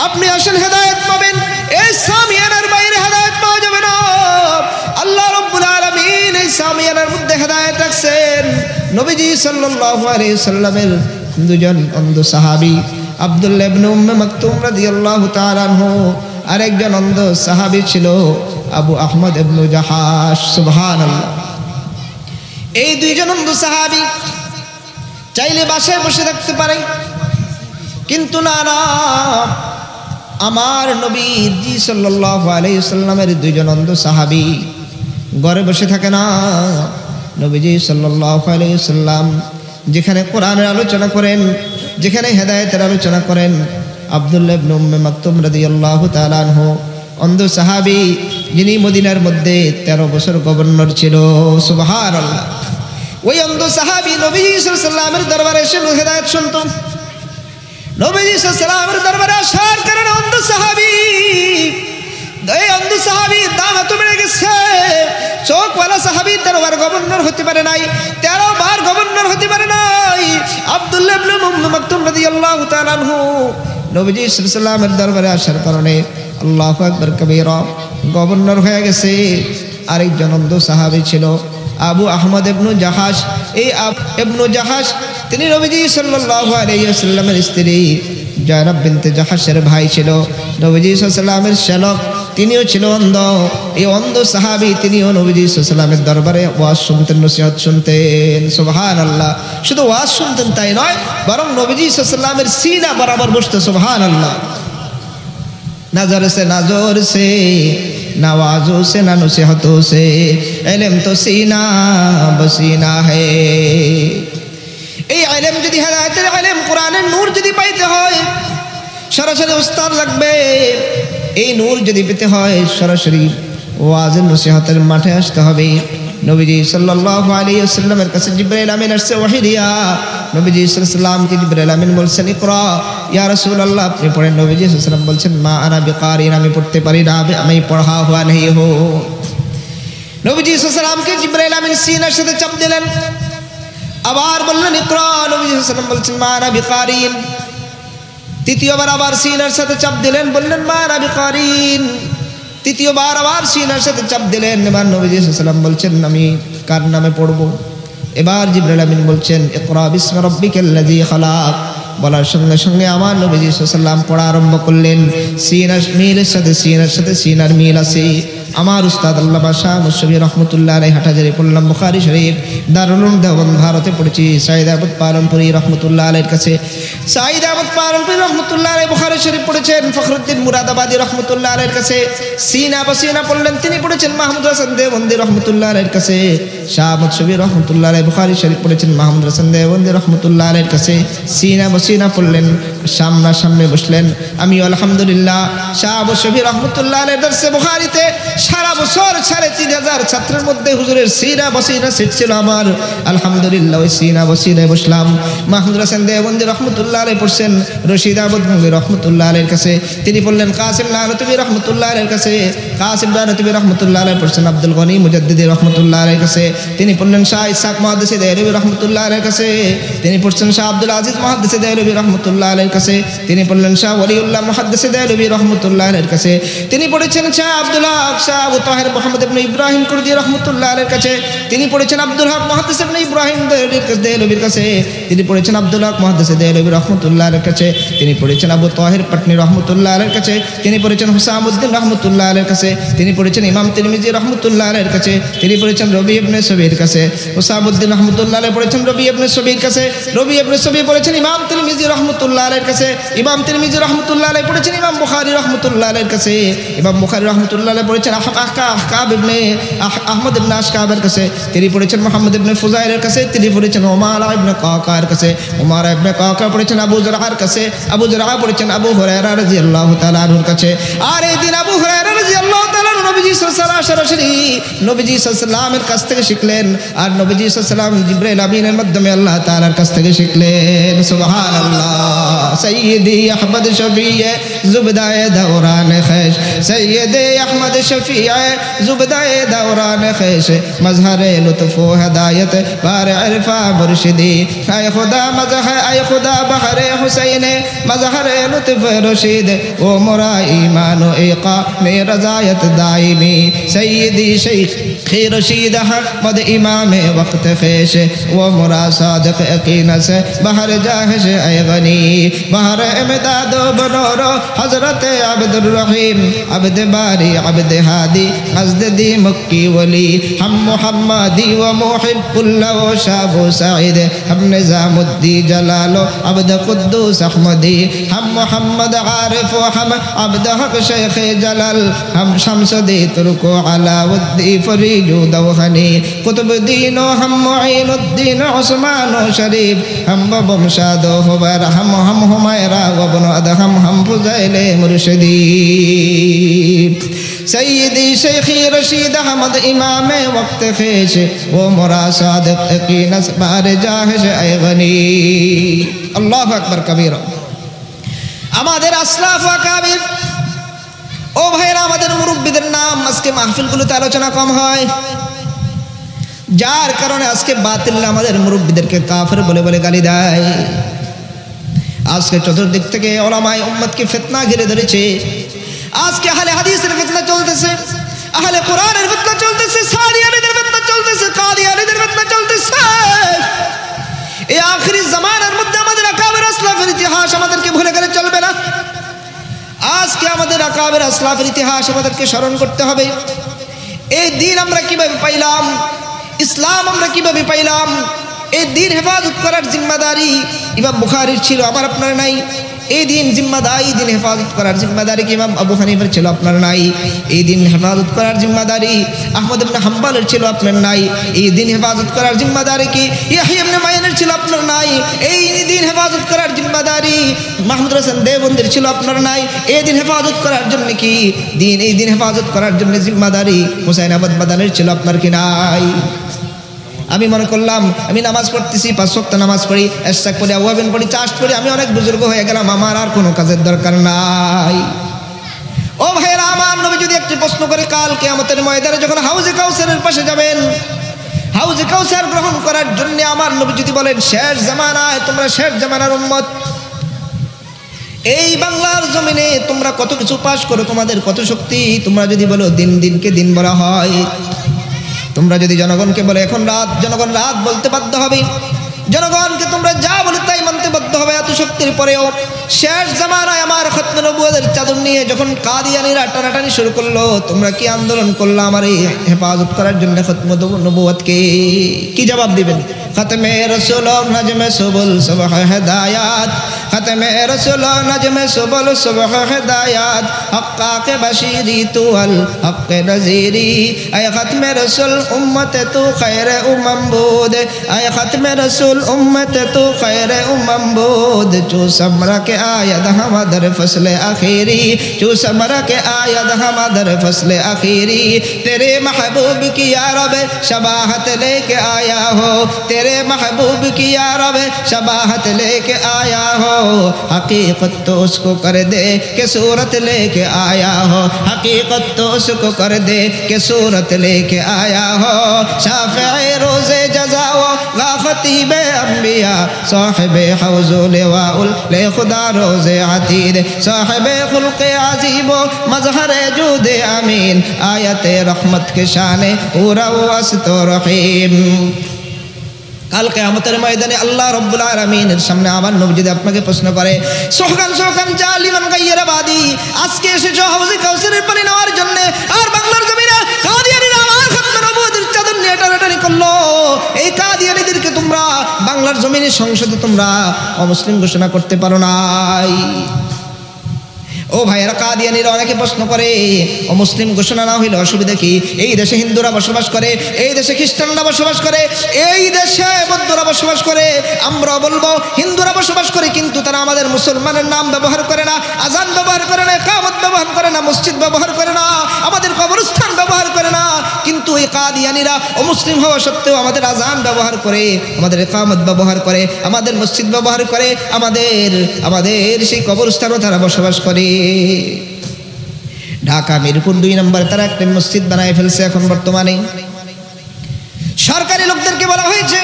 আপনি আসেন, হেদায়েত পাবেন। এই সামিয়ানার বাইরে হেদায়েত পাওয়া যাবে না। আল্লাহ রাব্বুল আলামিন এই সামিয়ানার মধ্যে হেদায়েত রাখছেন। নবীজি সাল্লাল্লাহু আলাইহি সাল্লামের দুজন অন্ধ সাহাবী, আব্দুল্লাহ ইবনে উম্মে মাকতুম রাদিয়াল্লাহু তাআলা আনহু, আরেকজন অন্ধ সাহাবী ছিল আবু আহমদ ইবনে জাহাশ। সুবহানাল্লাহ। এই দুইজন অন্ধ সাহাবী চাইলে বাসায় বসে থাকতে পারে, কিন্তু না, আমার নবীজি সাল্লাল্লাহু আলাইহি সাল্লামের দুইজন অন্ধ সাহাবী ঘরে বসে থাকে না। নবীজি সাল্লাল্লাহু আলাইহি সাল্লাম যেখানে কোরআনের আলোচনা করেন, যেখানে হেদায়েতের আলোচনা করেন, আব্দুল্লাহ ইবনে উম্মে মাকতুম রাদিয়াল্লাহু তাআলা আনহু, অন্ধ সাহাবী, যিনি মদিনার মধ্যে 13 বছর গভর্নর ছিল। সুবহানাল্লাহ। ওই অন্ধ সাহাবী নবীজি সাল্লাল্লাহু আলাইহি সাল্লামের দরবারে এসে হেদায়েত শুনতো। নবীজি সাল্লাল্লাহু আলাইহি সাল্লামের দরবারে আসার কারণে অন্ধ সাহাবী, এই অন্ধ সাহাবী দাম এত বেড়ে গেছে, চোখওয়ালা সাহাবী 13 বার গভর্নর হতে পারে নাই, 13 বার গভর্নর হতে পারে নাই। আব্দুল্লাহ ইবনে উম্মে মাকতুম রাদিয়াল্লাহু তাআলা আনহু নবীজি সাল্লাল্লাহু আলাইহি সাল্লামের দরবারে আসার কারণে আল্লাহু আকবার কবীরা গভর্নর হয়ে গেছে। আরেকজন অন্ধ সাহাবী ছিল আবু আহমদ ইবনে জাহাশ। এই ইবনে জাহাশ তিনি নবীজি সাল্লাল্লাহু আলাইহি ওয়াসাল্লামের স্ত্রী জায়নাব বিনতে জাহাশের ভাই ছিল, নবীজি সাল্লাল্লাহু আলাইহি ওয়াসাল্লামের শ্যালক। তিনিও ছিল অন্ধ। এই অন্ধ সাহাবী তিনিও নবীজি সাল্লাল্লাহু আলাইহি ওয়াসাল্লামের দরবারে ওয়াজ শুনতেন, নসিহত শুনতেন। সুবহানাল্লাহ। শুধু ওয়াজ শুনতেন তাই নয়, বরং নবীজি সাল্লাল্লাহু আলাইহি ওয়াসাল্লামের সিনা বরাবর বসতো। সুবহানাল্লাহ। नजर से नजर से नवाजों से न नसीहतों से इल्म तो सीना बसीना है। এই ইলম যদি হেদায়েতের ইলম, কোরআনের নূর যদি পাইতে হয়, সরাসরি উস্তাদ লাগবে। এই নূর যদি পেতে হয়, সরাসরি ওয়াজের নসিহতের মাঠে আসতে হবে। নবীজি সাল্লাল্লাহু আলাইহি ওয়াসাল্লামের কাছে জিবরাইল আমিন আসছে ওহী দিয়া। নবীজি সাল্লাল্লাহু আলাইহি ওয়াসাল্লামকে জিবরাইল আমিন বলছেন, ইকরা ইয়া রাসূলুল্লাহ, আপনি পড়েন। নবীজি সাল্লাল্লাহু আলাইহি ওয়াসাল্লাম বলছেন, মা আনা বিকারিন, আমি পড়তে পারি না, আমি পড়া হুয়া नहीं हो। নবীজি সাল্লাল্লাহু আলাইহি ওয়াসাল্লামকে জিবরাইল আমিন সিনার সাথে চাপ দিলেন, আবার বললেন ইকরা। নবীজি সাল্লাল্লাহু আলাইহি ওয়াসাল্লাম বলছেন, মা আনা বিকারিন। তৃতীয়বার আবার সিনার সাথে চাপ দিলেন, বললেন মা আনা বিকারিন। তৃতীয়বার আবার সিনার সাথে চাপ দিলেন। এবার নবীজি সাল্লাল্লাহু আলাইহি ওয়াসাল্লাম বলছেন, আমি কার নামে পড়বো? এবার জিবরাইল আমিন বলছেন, ইকরা বিসমি রাব্বিকাল্লাযী খালাক। বলার সঙ্গে সঙ্গে আমার নবীজি সাল্লাল্লাহু আলাইহি ওয়াসাল্লাম পড়া আরম্ভ করলেন। সিনার মিলের সাথে সিনার মিল আছে। আমার উস্তাদ আল্লামা শাহ মুশফি রহমতুল্লাহ আলাইহি হাটাজারি পড়লাম বুখারী শরীফ, দারুল উলুম দেওবন্দ ভারতে পড়েছি সাইদ আহমদ পালনপুরি রহমতুল্লাহ আলাইহির কাছে। সাইদ আহমদ পালনপুরি রহমতুল্লাহ আলাইহি বুখারী শরীফ পড়েছেন ফখরুদ্দিন মুরাদাবাদী রহমতুল্লাহ আলাইহির কাছে। সিনা বসিনা পড়লেন, তিনি পড়েছেন মাহমুদ হাসান দেওবন্দি রহমতুল্লাহ আলাইহির কাছে। শাহ মুশফি রহমতুল্লাহ আলাইহি বুখারী শরীফ পড়েছেন মাহমুদ হাসান দেওবন্দি রহমতুল্লাহ আলাইহির কাছে। সিনা বসিনা পড়লেন, সামনা সামনে বসলেন। আমি আলহামদুলিল্লাহ শাহ মুশফি রহমতুল্লাহ আলাইহির দরসে বুখারীতে সারা বছর ৩,৫০০ ছাত্রের মধ্যে হুজুরের সিনা বসিনা সিট ছিল আমার। আলহামদুলিল্লাহ ওই সিনা বসিনায় বসলাম। মাহমুদ হাসান দেওবন্দি রহমতুল্লাহ আলাইহি পড়ছেন রশিদ আহমদ গঙ্গোহী রহমতুল্লাহ আলাইহির কাছে। তিনি পড়লেন কাসিম নানতুবি রহমতুল্লাহ আলাইহির কাছে। কাসিম নানতুবি রহমতুল্লাহ আলাইহি পড়ছেন আব্দুল গনি মুজাদ্দিদি রহমতুল্লাহ আলাইহির কাছে। তিনি পড়লেন শাহ ইসহাক মুহাদ্দিসি দেহলভী রহমতুল্লাহ আলাইহির কাছে। তিনি পড়ছেন শাহ আব্দুল আজিজ মুহাদ্দিসি দেহলভী রহমতুল্লাহ আলাইহির কাছে। তিনি পড়লেন শাহ ওলিউল্লাহ মুহাদ্দিসি দেহলভী রহমতুল্লাহ আলাইহির কাছে। তিনি পড়েছেন শাহ আব্দুল হক শাহ আবু তাহের মুহাম্মদ ইবনে ইব্রাহিম কুরদি রহমতুল্লাহ আলাইহির কাছে। তিনি পড়েছেন আব্দুল হক মুহাদ্দিস ইবনে ইব্রাহিম দেহলভীর কাছে। তিনি পড়েছেন আব্দুল হক মুহাদ্দিস দেহলভী রহমতুল্লাহ আলাইহির কাছে। তিনি পড়েছেন আবু তাহের পাটনি রহমতুল্লাহ আলাইহির কাছে। তিনি পড়েছেন হুসামউদ্দিন রহমতুল্লাহ আলাইহির কাছে। কাছে, তিনি পড়েছেন ইমাম তিরমিজি রহমতুল্লাহ আলাইহির কাছে, তিনি পড়েছেন রবি ইবনে সবির কাছে, ওসাবউদ্দিন রহমতুল্লাহ আলাইহি পড়েছেন রবি ইবনে সবির কাছে, রবি ইবনে সবি পড়েছেন ইমাম তিরমিজি রহমতুল্লাহ আলাইহির কাছে, ইমাম তিরমিজি রহমতুল্লাহ আলাইহি পড়েছেন ইমাম বুখারী রহমতুল্লাহ আলাইহির কাছে, ইমাম বুখারী রহমতুল্লাহ আলাইহি পড়েছেন আহকাব ইবনে আহমদ ইবনে আশকাবের কাছে, তিনি পড়েছেন মুহাম্মদ ইবনে ফুজাইলের কাছে, তিনি পড়েছেন উমারা ইবনে কাকার কাছে, উমারা ইবনে কাকা পড়েছেন আবু জুরআর কাছে, আবু জুরআ পড়েছেন আবু হুরায়রা রাদিয়াল্লাহু তাআলা আনহুর কাছে। আর এই দিন আবু হুরায়রা রাদিয়াল্লাহু তাআলা নবীজি সাল্লাল্লাহু আলাইহি সরাসরি নবীজি সাল্লাল্লাহু আলাইহি কাছ থেকে শিখলেন, আর নবীজি সাল্লাল্লাহু আলাইহি জিবরাইল আমিনের মাধ্যমে আল্লাহ তাআলার কাছ থেকে শিখলেন। সুবহানাল্লাহ। সাইয়্যিদি আহমদ শফিয়ে জুবদায়ে দৌরান খেশ, সৈয়দে আহমদ শফিয়ে জুবদায়ে দৌরান খেশ, মজহরে লুৎফ ও হেদায়ত বার ইরফা মুর্শিদি, আয় খুদা মজহ আয় খুদা বহরে হুসैन মজহরে লুৎফ রশিদ, ও মোরা ঈমান ও ইকা মে রজায়ত দাইমি, সৈয়দি शेख रशीद अहमद इमाम वक्त खेश, वो मोरा सादिक यकीन से बहर जाहिश ऐ गनी, बहर इमदाद बनोरो हजरत अब्दुर रहीम, अब्द बारी अब्द हादी हज़द दी मक्की वली, हम मुहम्मदी व मुहिब्बुल्लाह व शाबु सईद, हम निज़ामुद्दी जलालो अब्द कुद्दूस अहमदी, हम मोहम्मद आरिफ व हम अब्द हक शेख जलाल, हम शमसुद्दी तुर्को अलाउद्दी फरीजू दौहनी, कुतुबुद्दीन हम मुईनुद्दीन उस्मान शरीफ, हम बमशाद हुबर हम हुमैरा वबन अदहम हम फुज़ैल मुर्शिदी, सैयदी शेखी रशीद अहमद इमाम वक्त खेश, वो मोरा सादिक यकीन बार जाहिश ऐ गनी। अल्लाहु अकबर कबीरा। আমাদের আসলাফ ওয়া কাবির ও ভাইরা, আমাদের মুরব্বিদের নাম আজকে মাহফিলগুলোতে আলোচনা কম হয়, যার কারণে আজকে বাতিল আমাদের মুরব্বিদেরকে কাফের বলে বলে গালি দেয়। আজকে চতুর্দিক থেকে উলামায়ে উম্মতকে ফিতনা ঘিরে ধরেছে। আজকে আহলে হাদিসের ফিতনা চলতেছে, আহলে কোরআনের ফিতনা চলতেছে, সারিয়ানীদের ফিতনা চলতেছে, কাদিয়ানীদের ফিতনা চলতেছে। এই আখিরি জামানার মধ্যে আমাদের আকাবের আসলাফের ইতিহাস আমাদেরকে ভুলে গেলে চলবে না। আজকে আমাদের আকাবের আসলাফের ইতিহাস আমাদেরকে স্মরণ করতে হবে। এই দিন আমরা কিভাবে পাইলাম, ইসলাম আমরা কিভাবে পাইলাম, এই দিন হেফাজত করার জিম্মাদারি ইমাম বুখারীর ছিল, আমার আপনার নাই। এই দিন জিম্মাদারি, দিন হেফাজত করার জিম্মাদারি কি ইমাম আবু হানিফার ছিল, আপনার নাই। এই দিন হেফাজত করার জিম্মাদারি আহমদ ইবনে হাম্বলের ছিল, আপনার নাই। এই দিন হেফাজত করার জিম্মাদারি কি ইয়াহইয়া ইবনে মাইনের ছিল, আপনার নাই। এই দিন হেফাজত করার জিম্মাদারি মাহমুদ হাসান দেওবন্দির ছিল, আপনার নাই। এই দিন হেফাজত করার জন্য কি দিন, এই দিন হেফাজত করার জন্য জিম্মাদারি হুসাইন আহমদ মাদানির ছিল, আপনার কি নাই? আমি মনে করলাম আমি নামাজ পড়তেছি, 5 ওয়াক্ত নামাজ পড়ি, ইশরাক পড়ি, আওয়াবিন পড়ি, চাষ পড়ি, আমি অনেক বুজুর্গ হয়ে গেলাম, আমার আর কোনো কাজের দরকার নাই। ও ভাইরা আমার, নবী যদি একটি প্রশ্ন করে কাল কিয়ামতের ময়দানে যখন হাউজে কাউসারের পাশে যাবেন, হাউজে কাউসার গ্রহণ করার জন্য আমার নবী যদি বলেন শেষ জামানায় তোমরা শেষ জামানার উম্মত, এই বাংলার জমিনে তোমরা কত কিছু পাস করো, তোমাদের কত শক্তি, তোমরা যদি বলো দিন দিনকে দিন বলা হয়, তোমরা যদি জনগণকে বলে এখন রাত, জনগণ রাত বলতে বাধ্য হবে। জনগণকে তোমরা যা বলে তাই মানতে বাধ্য হবে। এত শক্তির পরেও শেষ জামানায় আমার খতমে নবুয়তের চাদর নিয়ে যখন কাদিয়ানীরা টানাটানি শুরু করলো, তোমরা কি আন্দোলন করলো আমার এই হেফাজত করার জন্য খতমে নবুয়তকে? কি জবাব দিবেন? খতমে রসুল নজমে সুবুল সুবহ হেদায়াত, খতমে রসুল নজমে সুবুল সুবহ হেদায়াত, হক্কাকে বশীরি তু আল হক্কে নজীরি, আয় খতমে রসুল উম্মতে তু খৈরে উম্মম বুদ, আয় খতমে রসুল উম্মতে তু খৈরে উম্মম বুদ, চু समरा के आयद हमादर फसले आखिरी, चू समरा के आयद हमादर फसले आखिरी, तेरे महबूब की या रब शबाहत लेके आया हो, तेरे महबूब की या रब शबाहत लेके आया हो, हकीकत तो उसको कर दे के सूरत लेके आया हो, हकीकत तो उसको कर दे के सूरत लेके आया हो, शाफ़िए रोज़े जज़ाओ गा खतीबे अंबिया, साहिबे हौज़ो लिवाउल ले खुदा रोज़े अतीद, साहिबे खुल्क़े अज़ीबो मज़हरे जूदे अमीन, आयते रहमत के शाने पूरा वस्त रहीम। কাল কিয়ামতের ময়দানে আল্লাহ রাব্বুল আলামিনের সামনে আমার নবী যদি আপনাকে প্রশ্ন করে, সোহকান সোহকান জালিমান গায়রা বাদি, আজকে এসেছো হাউজে কাউসারের পানি নেওয়ার জন্য, আর বাংলার জমিনে কাদিয়ানীরা আমার খাতমে নবুয়তের চাদর নিয়ে টানাটানি করলো, এই কাদিয়ানীদেরকে তোমরা বাংলার জমিনে সংসদে তোমরা অমুসলিম ঘোষণা করতে পারো নাই। ও ভাইয়েরা, কাদিয়ানীরা অনেকে প্রশ্ন করে, অমুসলিম ঘোষণা না হইলে অসুবিধা কি? এই দেশে হিন্দুরা বসবাস করে, এই দেশে খ্রিস্টানরা বসবাস করে, এই দেশে বৌদ্ধরা বসবাস করে, আমরা বলবো হিন্দুরা বসবাস করে, কিন্তু তারা আমাদের মুসলমানের নাম ব্যবহার করে না, আজান ব্যবহার করে না, ইকামত ব্যবহার করে না, মসজিদ ব্যবহার করে না, আমাদের কবরস্থান ব্যবহার করে না। কিন্তু এই কাদিয়ানীরা অমুসলিম হওয়া সত্ত্বেও আমাদের আজান ব্যবহার করে, আমাদের ইকামত ব্যবহার করে, আমাদের মসজিদ ব্যবহার করে, আমাদের সেই কবরস্থানও তারা বসবাস করে। ঢাকা মিরপুর 2 নম্বর তারা একটা মসজিদ বানায় ফেলছে। এখন বর্তমানে সরকারি লোকদেরকে বলা হয়েছে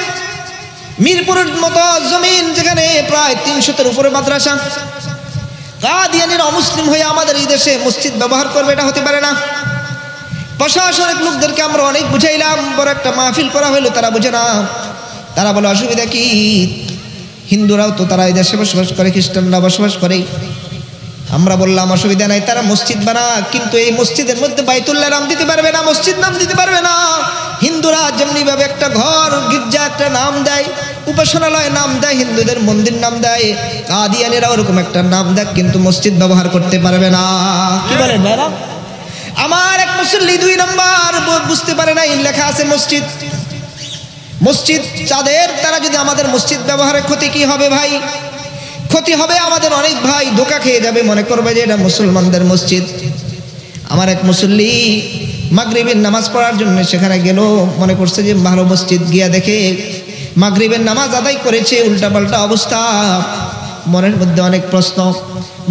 মিরপুরের মতো জমিন যেখানে প্রায় 300-এর উপরে মাদ্রাসা, কাদিয়ানীরা অমুসলিম হয়ে আমাদের এই দেশে মসজিদ ব্যবহার করবে, এটা হতে পারে না। প্রশাসনিক লোকদেরকে আমরা অনেক বুঝাইলাম, বড় একটা মাহফিল করা হইলো, তারা বুঝে না। তারা বলে অসুবিধা কি, হিন্দুরাও তো তারা এই দেশে বসবাস করে, খ্রিস্টানরা বসবাস করে। আমরা বললাম অসুবিধা নাই, তারা মসজিদ বানা, কিন্তু এই মসজিদের মধ্যে বাইতুল্লাহ নাম দিতে পারবে না, মসজিদ নাম দিতে পারবে না। হিন্দুরা যেমনি ভাবে একটা ঘর গির্জা একটা নাম দেয়, উপাসনালয় নাম দেয়, হিন্দুদের মন্দির নাম দেয়, কাদিয়ানীরা ওরকম একটা নাম দেয়, কিন্তু মসজিদ ব্যবহার করতে পারবে না। কি বলেন ভাইরা? আমার এক মুসল্লি 2 নম্বর বুঝতে পারে না, লেখা আছে মসজিদ, মসজিদ চাঁদের, তারা যদি আমাদের মসজিদ ব্যবহারে ক্ষতি কি হবে ভাই? ক্ষতি হবে, আমাদের অনেক ভাই ধোঁকা খেয়ে যাবে, মনে করবে যে এটা মুসলমানদের মসজিদ। আমার এক মুসল্লি মাগরিবের নামাজ পড়ার জন্য সেখানে গেল, মনে করছে যে ভালো মসজিদ, গিয়া দেখে মাগরিবের নামাজ আদায় করেছে, উল্টাপাল্টা অবস্থা, মনের মধ্যে অনেক প্রশ্ন।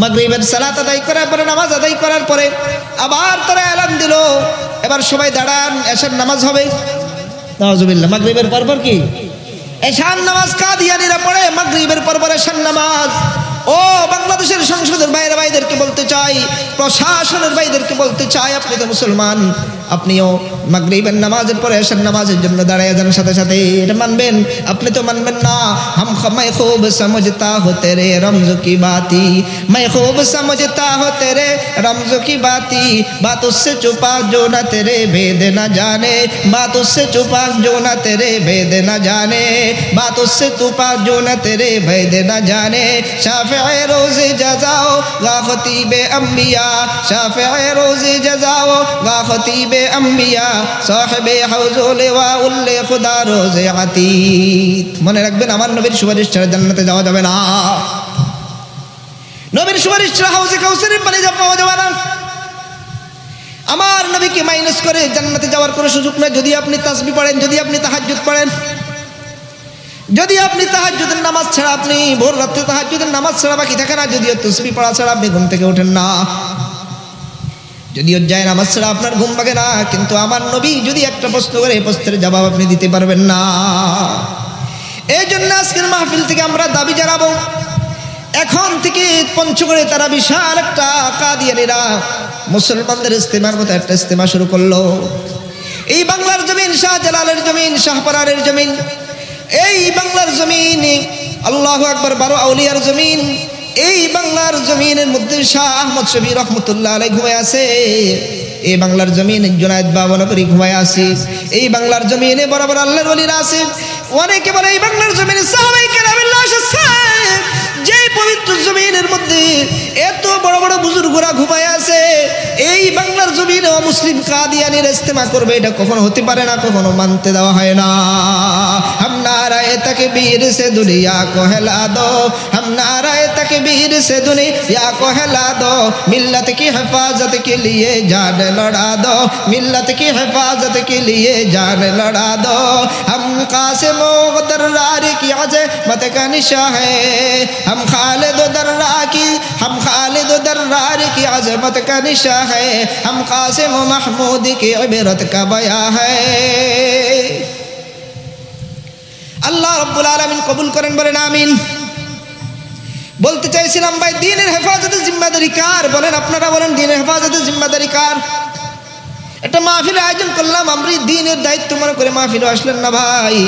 মাগরিবের সালাত আদায় করার পরে, নামাজ আদায় করার পরে আবার তারা এলান দিল, এবার সবাই দাঁড়ান, এশার নামাজ হবে। নাউজুবিল্লাহ, মাগরিবের পর কি এশার নামাজ কাদিয়ানীরা পড়ে, মাগরিবের পর এশার নামাজ। ও বাংলাদেশের সংসদের ভাইদেরকে বলতে চাই, প্রশাসনের ভাইদেরকে বলতে চাই, আপনি তো মুসলমান, আপনিও মাগরিবের নামাজের পরে এশার নামাজের জন্য দাঁড়ায় যান সাথে সাথে, এটা মানবেন? আপনি তো মানবেন না। मैं खूब समझता हो तेरे रमज की बाती, मैं खूब समझता हो तेरे रमज की बाती, बात उससे छुपा जो न तेरे भेद न जाने, बात उससे छुपा जो न तेरे भेद न जाने, बात उससे छुपा जो न तेरे भेद न जाने, शाफ़िए रोज़े जज़ाओ गा खतीबे अम्बिया, शाफ़िए रोज़े जज़ाओ गा खतीबे अम्बिया, साहिबे हौज़ुल वा उल्ले खुदा रोज़े अतीत। মনে রাখবেন, আমার নবীর সুপারিশ ছাড়া জান্নাতে যাওয়া যাবে না। নবীর সুপারিশ ছাড়া হাউজে কাউসারের পানি পাওয়া যাবে না। আমার নবীকে মাইনাস করে জান্নাতে যাওয়ার কোনো সুযোগ নাই। যদি আপনি তাসবিহ পড়েন, যদি আপনি তাহাজ্জুদ পড়েন, যদি আপনি তাহাজ্জুদের নামাজ ছাড়া, আপনি ভোর রাতে তাহাজ্জুদের নামাজ ছাড়া বাকি থাকে না, যদিও তাসবিহ পড়া ছাড়া আপনি ঘুম থেকে ওঠেন না, যদিও যায় নামাজ ছাড়া আপনার ঘুম ভাঙে না, কিন্তু আমার নবী যদি একটা প্রশ্ন করে, এই প্রশ্নের জবাব আপনি দিতে পারবেন না। এই জন্য আজকের মাহফিল থেকে আমরা দাবি জানাবো, এখন থেকে পঞ্চগড়ে তারা বিশাল একটা কাদিয়ানীরা মুসলমানদের ইস্তেমার মতো একটা ইস্তেমা শুরু করলো। এই বাংলার জমিন, শাহজালালের জমিন, শাহপারারের জমিন, এই বাংলার জমিন আল্লাহু আকবার 12 আউলিয়ার জমিন, এই বাংলার জমিনের মধ্যে শাহ আহমদ শফি রহমতুল্লাহ আলাইহি ঘুমায় আছে, এই বাংলার জমিনে জুনায়েদ বাবনগরী ঘুমায় আছে, এই বাংলার জমিনে বড় বড় আল্লাহর ওলিরা আছে। অনেকে বলে এই বাংলার জমিনে সাহাবায়ে কেরামের লাশ আছে, যে পবিত্র জমিনের মধ্যে এত বড় বড় বুজুর্গরা ঘুমায় আছে, এই বাংলার জমিনে মুসলিম কাদিয়ানীর ইস্তেমা করবে, এটা কখনো হতে পারে না, কখনো মানতে দেওয়া হয় না। हम नाराए तकबीर से दुनिया को हिला दो, हम नाराए तकबीर से दुनिया को हिला दो, मिल्लत की हिफाजत के लिए जान लड़ा दो, मिल्लत की हिफाजत के लिए जान लड़ा दो। हम कासिम दर्रार की अज़मत का निशा है, हम खालिद दर्रार की अज़मत का निशा है, हम कासिम महमूद की इबरत का बयां है। আল্লাহ রাব্বুল আলামিন কবুল করেন, বলেন আমিন। বলতে চাইছিলাম ভাই, দ্বীনের হেফাজতের জিম্মাদারি কার? বলেন, আপনারা বলেন, দ্বীনের হেফাজতের জিম্মাদারি কার? একটা মাহফিলের আয়োজন করলাম, আমরা দ্বীনের দায়িত্ব মনে করে মাহফিলে আসলেন না ভাই।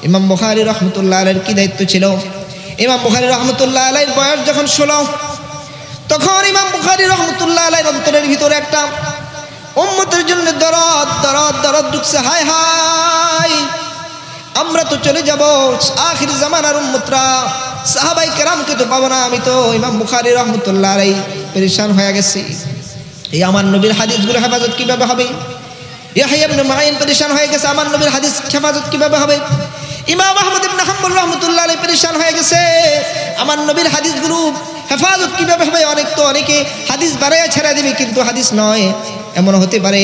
ইমাম বুখারী রাহমাতুল্লাহ আলাইহির কি দায়িত্ব ছিল? ইমাম বুখারী রাহমাতুল্লাহ আলাইহির বয়স যখন 16, তখন ইমাম বুখারী রাহমাতুল্লাহ আলাইহির অন্তরের ভিতরে একটা উম্মতের জন্য দরদ ঢুকছে। হায় হায়, আমরা তো চলে যাব, আখির জামানার উম্মতরা, সাহাবায়ে কেরামকে তো পাবো না। আমি তো ইমাম বুখারী রাহমাতুল্লাহ আলাইহি পেরেশান হয়ে গেছি। এই আমার নবীর হাদিসগুলো হেফাজত কিভাবে হবে? ইয়াহইয়া ইবনে মাঈন পেরেশান হয়ে গেছে, আমার নবীর হাদিস হেফাজত কিভাবে হবে? ইমাম আহমদ ইবনে হাম্বল রাহমাতুল্লাহ আলাইহি পেরেশান হয়ে গেছে, আমার নবীর হাদিসগুলো হেফাজত কিভাবে হবে? অনেকে হাদিস বাড়াইয়া ছেড়ে দিবে, কিন্তু হাদিস নয় এমন হতে পারে।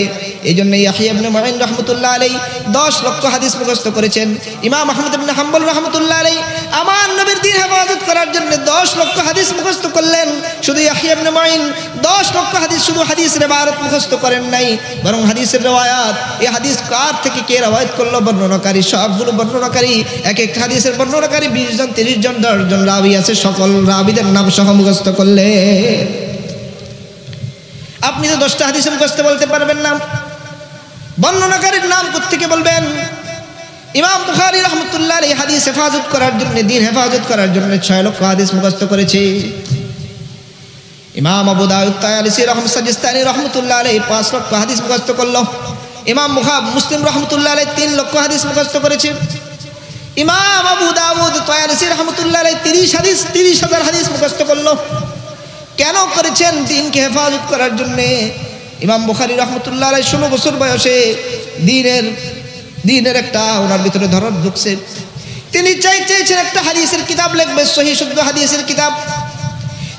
এই জন্য ইয়াহইয়া ইবনে মাঈন রাহমাতুল্লাহ আলাইহি 10 লক্ষ হাদিস মুখস্থ করেছেন। ইমাম আহমদ ইবনে হাম্বল রাহমাতুল্লাহ আলাইহি আমার নবীর দ্বীন হেফাজত করার জন্য 10 লক্ষ হাদিস মুখস্থ করলেন। শুধু ইয়াহইয়া ইবনে মাঈন 10 লক্ষ হাদিস শুধু হাদিসের ইবারত মুখস্থ করেন নাই, বরং হাদিসের riwayat, এই হাদিস কার থেকে কে riwayat করলো, বর্ণনাকারী, সবগুলো বর্ণনাকারী, এক একটা হাদিসের বর্ণনাকারী 20 জন, 30 জন, 10 জন রাবী আছে, সকল রাবীদের নাম সহ মুখস্থ করলেন। আপনি তো 10টা হাদিস মুখস্থ বলতে পারবেন না, বর্ণনাকারীর নাম কোত্থেকে বলবেন? ইমাম বুখারী রাহমাতুল্লাহ আলাইহি হাদিস হেফাজত করার জন্য, দ্বীন হেফাজত করার জন্য 6 লক্ষ হাদিস মুখস্থ করেছে। ইমাম আবু দাউদ তায়ালিসি সাজিস্তানি রাহমাতুল্লাহ আলাইহি 5 লক্ষ হাদিস মুখস্থ করলো। ইমাম মুসলিম রাহমাতুল্লাহ আলাইহি 3 লক্ষ হাদিস মুখস্থ করেছে। ইমাম আবু দাউদ তায়ালিসি রাহমাতুল্লাহ আলাইহি 30,000 হাদিস মুখস্থ করলো। কেন করেছেন? দ্বীনকে হেফাজত করার জন্য। ইমাম বুখারী রাহমাতুল্লাহ আলাইহি 16 বছর বয়সে দ্বীনের একটা ওনার ভিতরে ধরত ঢুকছে। তিনি চাইছেন একটা হাদিসের কিতাব লিখবে, সহিহ শুদ্ধ হাদিসের কিতাব।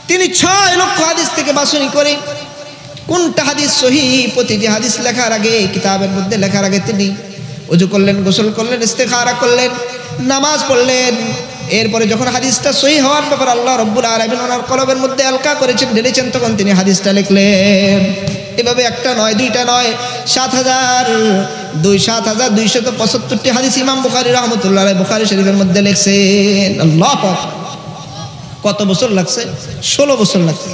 তিনি 6 লক্ষ হাদিস থেকে বাছনি করে কোনটা হাদিস সহিহ, প্রতিটি হাদিস লেখার আগে, কিতাবের মধ্যে লেখার আগে তিনি ওযু করলেন, গোসল করলেন, ইস্তেখারা করলেন, নামাজ পড়লেন। এরপরে যখন হাদিসটা সহিহ হওয়ার ব্যাপারে আল্লাহ রাব্বুল আলামিন ওনার কলবের মধ্যে আলকা করেছেন, ঢেলেছেন, তখন তিনি হাদিসটা লিখলেন। এভাবে একটা নয়, দুইটা নয়, 7,275টি হাদিস ইমাম বুখারী রাহমাতুল্লাহ আলাইহি বুখারী শরীফের মধ্যে লিখছেন। আল্লাহু আকবার! কত বছর লাগছে? 16 বছর লাগছে।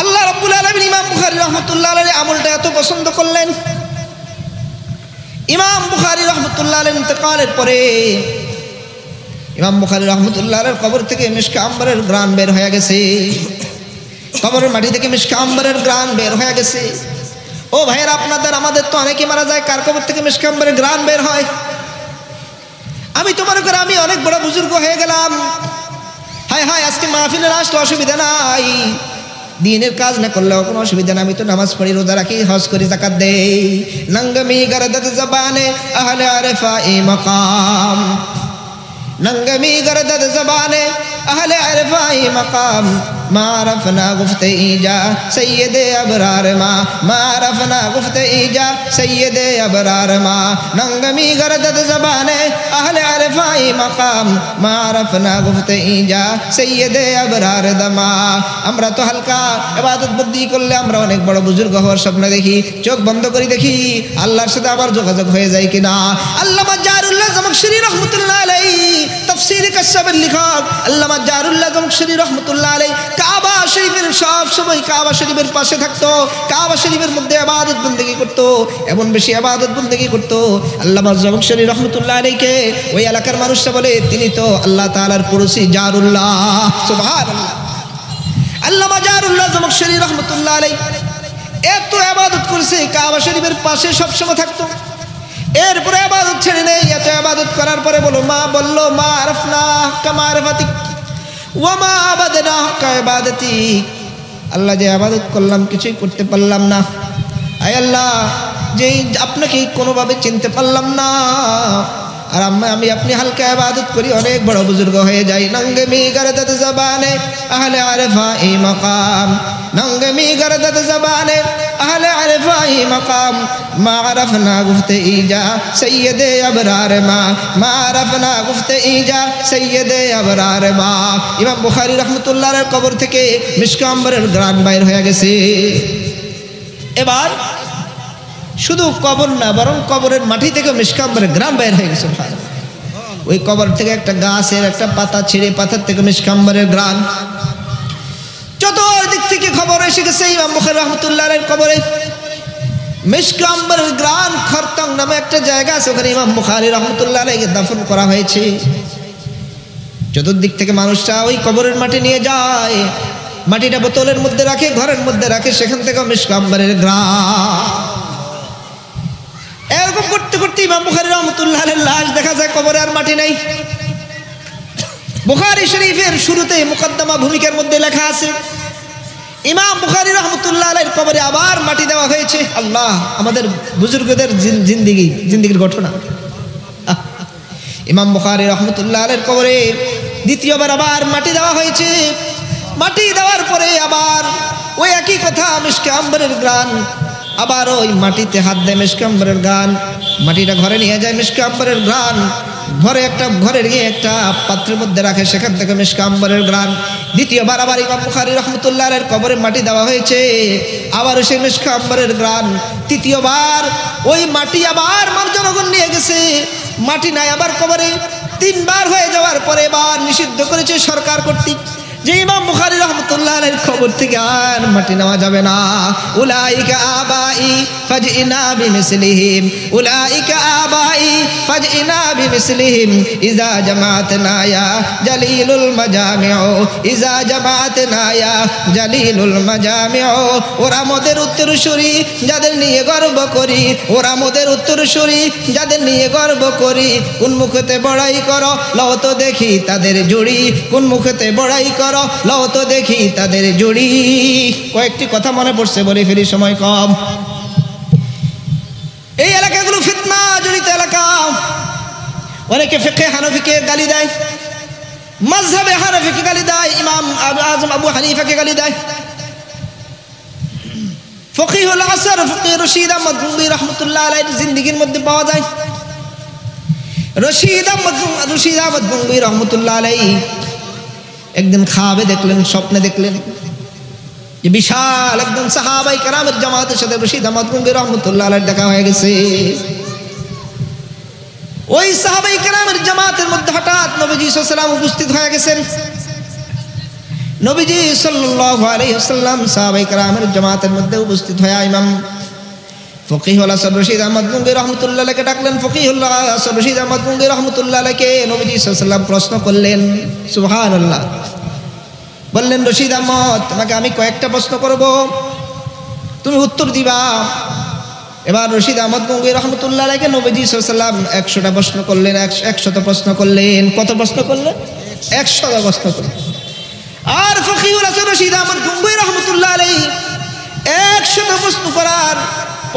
আল্লাহ রাব্বুল আলামিন ইমাম বুখারী রাহমাতুল্লাহ আলাইহি আমলটা এত পছন্দ করলেন। ইমাম বুখারী রাহমাতুল্লাহ আলাইহি ইন্তেকালের পরে ইমাম বুখারী রাহমাতুল্লাহ আলাইহির কবর থেকে মিশকে আম্বরের ঘ্রাণ বের হয়ে গেছে। কবরের মাটি থেকে মিশকে আম্বরের ঘ্রাণ বের হয়ে গেছে। ও ভাইয়েরা, আপনাদের আমাদের তো অনেকে মারা যায়, কার কবর থেকে মিশকে আম্বরের ঘ্রাণ বের হয়? আমি তো মনে করি আমি অনেক বড় বুজুর্গ হয়ে গেলাম। হায় হায়, আজকে মাহফিলের আসলে অসুবিধা নাই, দ্বীনের কাজ না করলেও কোনো অসুবিধা নাই। আমি তো নামাজ পড়ি, রোজা রাখি, হজ করি, যাকাত দেই। নঙ্গমি গরদত জবানে আহলে আরফাই মাকাম, নঙ্গমি গরদত জবানে আহলে আরফাই মাকাম, মারফনা গুফতে ইজা সৈয়দে আবরার মা, মারফনা গুফতে ইজা সৈয়দে আবরার মা, নঙ্গমি গরদত জবানে আহলে আরফাই মাকাম, মারফনা গুফতে ইজা সৈয়দে আবরার দমা। আমরা তো হালকা ইবাদত বন্দি করলে আমরা অনেক বড় বুজুর্গ হওয়ার স্বপ্ন দেখি, চোখ বন্ধ করে দেখি আল্লাহর সাথে আবার যোগাযোগ হয়ে যায় কিনা। আল্লামা জারুল্লাহ জামখশরী রাহমাতুল্লাহ আলাইহি তাফসীর কাশফের লেখক আল্লামা জারুল্লাহ জামখশরী রাহমাতুল্লাহ আলাইহি কাবা শরীফের সব সময় কাবা শরীফের পাশে থাকতো, কাবা শরীফের মধ্যে ইবাদত বন্দেগী করতো, এমন বেশি ইবাদত বন্দেগী করতো। আল্লামা জামখশরী রাহমাতুল্লাহ আলাইহিকে ওই এলাকার মানুষরা বলে তিনি তো আল্লাহ তাআলার পড়োশী জারুল্লাহ। সুবহানাল্লাহ। আল্লামা জারুল্লাহ জামখশরী রাহমাতুল্লাহ আলাইহি এত ইবাদত করেছে, কাবা শরীফের পাশে সব সময় থাকতো। এরপরে ইবাদত ছেড়ে নেই। এত ইবাদত করার পরে বলল মা আরফনা কামা আরফাতিক ওয়া মা আবাদনা কা ইবাদতি। আল্লাহ, যে ইবাদত করলাম কিছুই করতে পারলাম না। আয় আল্লাহ, যে আপনাকে কোনোভাবে চিনতে পারলাম না, আর আমি আপনি হালকা ইবাদত করি, অনেক বড় বুজুর্গ হয়ে যাই। নঙ্গমি গরদত জবানে আহলে আরফাই মাকাম, নঙ্গমি গরদত জবানে আহলে আরফাই মাকাম, মারফনা গুফতে ইজা সৈয়দে আবরার মা, মারফনা গুফতে ইজা সৈয়দে আবরার মা। ইমাম বুখারী রাহমাতুল্লাহ আলাইহির কবর থেকে মিশকে আম্বরের ঘ্রাণ বাইর হয়ে গেছে। এবার শুধু কবর না, বরং কবরের মাটি থেকে মিশকে আম্বরের ঘ্রাণ বাইর হয়ে গেছে। ওই কবর থেকে একটা গাছের একটা পাতা ছিঁড়ে, পাতার থেকে মিশকে আম্বরের ঘ্রাণ। চতুর্দিক থেকে খবর এসে গেছে ইমাম বুখারী রাহমাতুল্লাহ আলাইহির কবরে মিশক আম্বরের গ্রান খরতং নামে একটা জায়গা আছে, ওখানে ইমাম বুখারী রাহমাতুল্লাহ আলাইহি দাফন করা হয়েছে। চতুর্দিক থেকে মানুষরা ওই কবরের মাটি নিয়ে যায়, মাটিটা বোতলের মধ্যে রাখে, ঘরের মধ্যে রাখে, সেখান থেকে মিশক আম্বরের গ্রান। এরকম করতে করতে ইমাম বুখারী রাহমাতুল্লাহ আলাইহির লাশ দেখা যায়, কবরে আর মাটি নেই। বুখারী শরীফের শুরুতে মুকদ্দমা ভূমিকার মধ্যে লেখা আছে, ইমাম বুখারী রাহমাতুল্লাহ আলাইহির কবরে আবার মাটি দেওয়া হয়েছে। আল্লাহ, আমাদের বুজুর্গদের জিন্দেগির ঘটনা। ইমাম বুখারী রাহমাতুল্লাহ আলাইহির কবরে দ্বিতীয়বার আবার মাটি দেওয়া হয়েছে। মাটি দেওয়ার পরে আবার ওই একই কথা, মিশকে আম্বরের গ্রান। আবার ওই মাটিতে হাত দেয় মিশকে আম্বরের গ্রান, মাটিটা ঘরে নিয়ে যায় মিশকে আম্বরের গ্রান, ঘরে গিয়ে একটা পাত্রের মধ্যে রাখে, সেখান থেকে মিশকে আম্বরের গ্রান। দ্বিতীয়বার আবার ইমাম বুখারী রাহমাতুল্লাহ আলাইহির কবরে মাটি দেওয়া হয়েছে, আবার সেই মিশকে আম্বরের গ্রান। তৃতীয়বার ওই মাটি আবার জনগণ নিয়ে গেছে, মাটি নাই আবার কবরে। তিনবার হয়ে যাওয়ার পরে এবার নিষিদ্ধ করেছে সরকার কর্তৃক যে ইমাম বুখারী রাহমাতুল্লাহ আলাইহির কবর থেকে আর মাটি নেওয়া যাবে না। উলাইকা আবাই ফাজইনা বিমিসলিহিম, উলাইকা আবাই ফাজইনা বিমিসলিহিম ইজা জামাতনা ইয়া জালিলুল মাজামিউ, ইজা জামাতনা ইয়া জালিলুল মাজামিউ। ওরা মোদের উত্তরসূরি, যাদের নিয়ে গর্ব করি, ওরা মোদের উত্তরসূরি, যাদের নিয়ে গর্ব করি। কোন মুখেতে বড়াই করো, লও তো দেখি তাদের জুড়ি। কোন মুখেতে বড়াই করো, লও তো দেখি তাদের জুড়ি। কয়েকটি কথা মনে পড়ছে, বলে ফেরি, সময় কম। এই এলাকাগুলো ফিতনা জড়িত এলাকা। অনেকে ফিকহে হানাফিকে গালি দেয়, মাযহাবে হানাফিকে গালি দেয়, ইমাম আযম আবু হানিফাকে গালি দেয়। ফকিহুল আসর ফকিহ রশিদ আহমদ গঙ্গোহী রাহমাতুল্লাহ আলাইহির জিন্দেগীর মধ্যে পাওয়া যায়। রশিদ আহমদ গঙ্গোহী রাহমাতুল্লাহ আলাইহি একদিন খাবে দেখলেন, স্বপ্নে দেখলেন যে বিশাল একদম সাহাবায়ে কেরামের জামাতের সাথে রশিদ আহমদ গঙ্গোহী রাহমাতুল্লাহ আলাইহির দেখা হয়ে গেছে। ওই সাহাবায়ে কেরামের জামাতের মধ্যে হঠাৎ নবীজি সাল্লাল্লাহু আলাইহি ওয়াসাল্লাম উপস্থিত হয়ে গেছেন। নবীজি সাল্লাল্লাহু আলাইহি ওয়াসাল্লাম সাহাবায়ে কেরামের জামাতের মধ্যে উপস্থিত হয়ে ইমাম ফকিহুল আসর রশিদ আহমদ গঙ্গোহী রাহমাতুল্লাহ আলাইহিকে ডাকলেন। ফকিহুল আসর রশিদ আহমদ গঙ্গোহী রাহমাতুল্লাহ আলাইহিকে নবীজি সাল্লাল্লাহু আলাইহি ওয়াসাল্লাম প্রশ্ন করলেন, সুবহানাল্লাহ। বললেন, রশিদ আহমদ, তোমাকে আমি কয়েকটা প্রশ্ন করব, তুমি উত্তর দিবা। এবার রশিদ আহমদ গঙ্গোহী রাহমাতুল্লাহ আলাইহিকে নবীজি সাল্লাল্লাহু আলাইহি ওয়াসাল্লাম 100টা প্রশ্ন করলেন, 100 প্রশ্ন করলেন। কত প্রশ্ন করলেন? 100 প্রশ্ন করলেন। আর ফকিহুল আসর রশিদ আহমদ গঙ্গোহী রাহমাতুল্লাহ আলাইহি 100 প্রশ্ন করার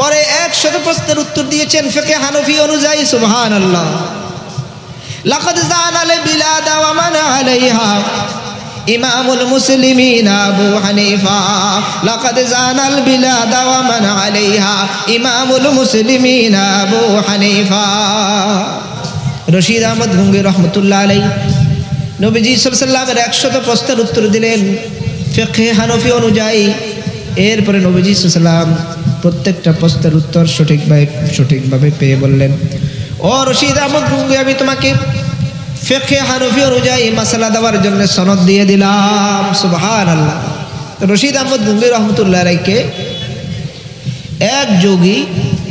পরে 100 প্রশ্নের উত্তর দিয়েছেন ফিকহে হানাফি অনুযায়ী। সুবহানাল্লাহ। লাকাদ জানাল বিলাদা ওয়া মান আলাইহা ইমামুল মুসলিমিন আবু হানিফা, লাকাদ জানাল বিলাদা ওয়া মান আলাইহা ইমামুল মুসলিমিন আবু হানিফা। রশিদ আহমদ গঙ্গোহী রাহমাতুল্লাহ আলাইহি নবীজি সাল্লাল্লাহু আলাইহি ওয়াসাল্লামের 100 প্রশ্নের উত্তর দিলেন ফিকহে হানাফি অনুযায়ী। এরপরে নবীজি সাল্লাল্লাহু আলাইহি ওয়াসাল্লাম প্রত্যেকটা প্রশ্নের উত্তর সঠিকভাবে পেয়ে বললেন, ও রশিদ আহমদ গঙ্গোহী, আমি তোমাকে ফিকহে হানাফি অনুযায়ী মাসালা দেওয়ার জন্য সনদ দিয়ে দিলাম। সুবহানাল্লাহ। রশিদ আহমদ গঙ্গোহী রাহমাতুল্লাহ আলাইহিকে এক যোগী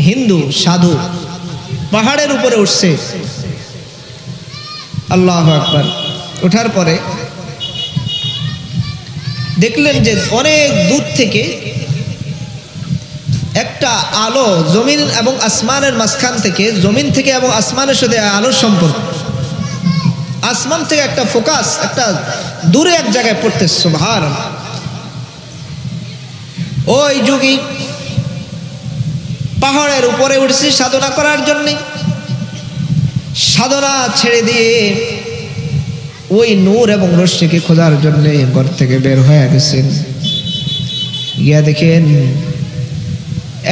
হিন্দু সাধু পাহাড়ের উপরে উঠছে। আল্লাহু আকবার। ওঠার পরে দেখলেন যে অনেক দূর থেকে একটা আলো জমিন এবং আসমানের মাঝখান থেকে, জমিন থেকে এবং আসমানের সাথে আলোর সম্পর্ক, আসমান থেকে একটা ফোকাস একটা দূরে এক জায়গায় পড়তেছে। সুবহানাল্লাহ। ওই যোগী পাহাড়ের উপরে উঠছে সাধনা করার জন্য। সাধনা ছেড়ে দিয়ে ওই নূর এবং রশ্মিকে খোঁজার জন্য ঘর থেকে বের হয়ে গেছেন। গিয়া দেখেন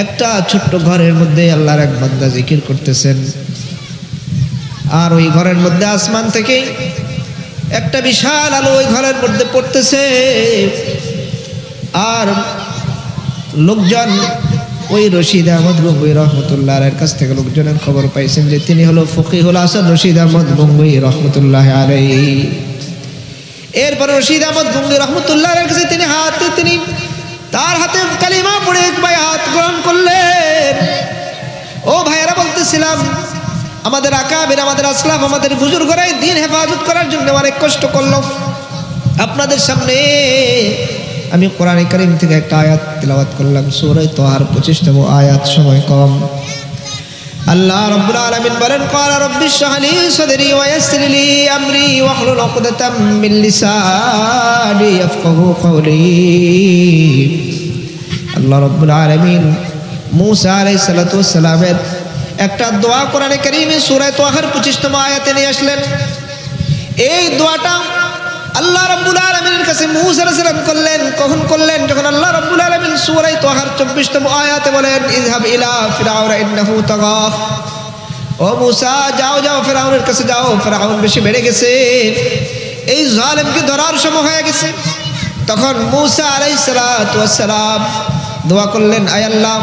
একটা ছোট্ট ঘরের মধ্যে আল্লাহর এক বান্দা জিকির করতেছেন, আর ওই ঘরের মধ্যে আসমান থেকে একটা বিশাল আলো ওই ঘরের মধ্যে পড়তেছে। আর লোকজন ওই রশিদ আহমদ গঙ্গোহী রাহমাতুল্লাহ আলাইহির কাছ থেকে লোকজনের খবর পাইছেন যে তিনি হলো ফকিহুল আসর রশিদ আহমদ গঙ্গোহী রাহমাতুল্লাহ আলাইহি। এরপর রশিদ আহমদ গঙ্গোহী রাহমাতুল্লাহ আলাইহির কাছে তিনি তার হাতে কালিমা পড়ে বায়াত গ্রহণ করলেন। ও ভাইয়েরা, বলতেছিলাম আমাদের আকাবির, আমাদের আসলাফ, আমাদের বুজুর্গরাই দিন হেফাজত করার জন্য অনেক কষ্ট করলো। আপনাদের সামনে আমি কোরআন কারীম থেকে একটা আয়াত তিলাওয়াত করলাম, সূরা তাহার 25তম আয়াত, সময় কম। আল্লাহ রাব্বুল আলামিন বলেন, ক্বালা রাব্বিশ শরহ লি সাদরি ওয়া ইয়াসসির লি আমরি ওয়াহলুল উকদাতাম মিন লিসানি ইয়াফকাহু কওলি। আল্লাহ রাব্বুল আলামিন মূসা আলাইহিস সালাতু ওয়াস সালামের একটা দোয়া কোরআনে কারীমে সূরা তাহার 25তম আয়াতে নিয়ে আসলেন। এই দোয়াটা আল্লাহ রাব্বুল আলামিনের কাছে মূসা আলাইহিস সালাম করলেন। কখন করলেন? যখন আল্লাহ রাব্বুল আলামিন সূরা তাহার 24তম আয়াতে বলেন, ইযহাব ইলা ফিরআউনা ইন্নাহু তাগা। ও মূসা, যাও যাও ফিরআউনের কাছে যাও, ফিরআউন বেশি বেড়ে গেছে, এই জালেমকে ধরার সময় হয়ে গেছে। তখন মূসা আলাইহিস সালাতু ওয়াস সালাম দোয়া করলেন, আয় আল্লাহ,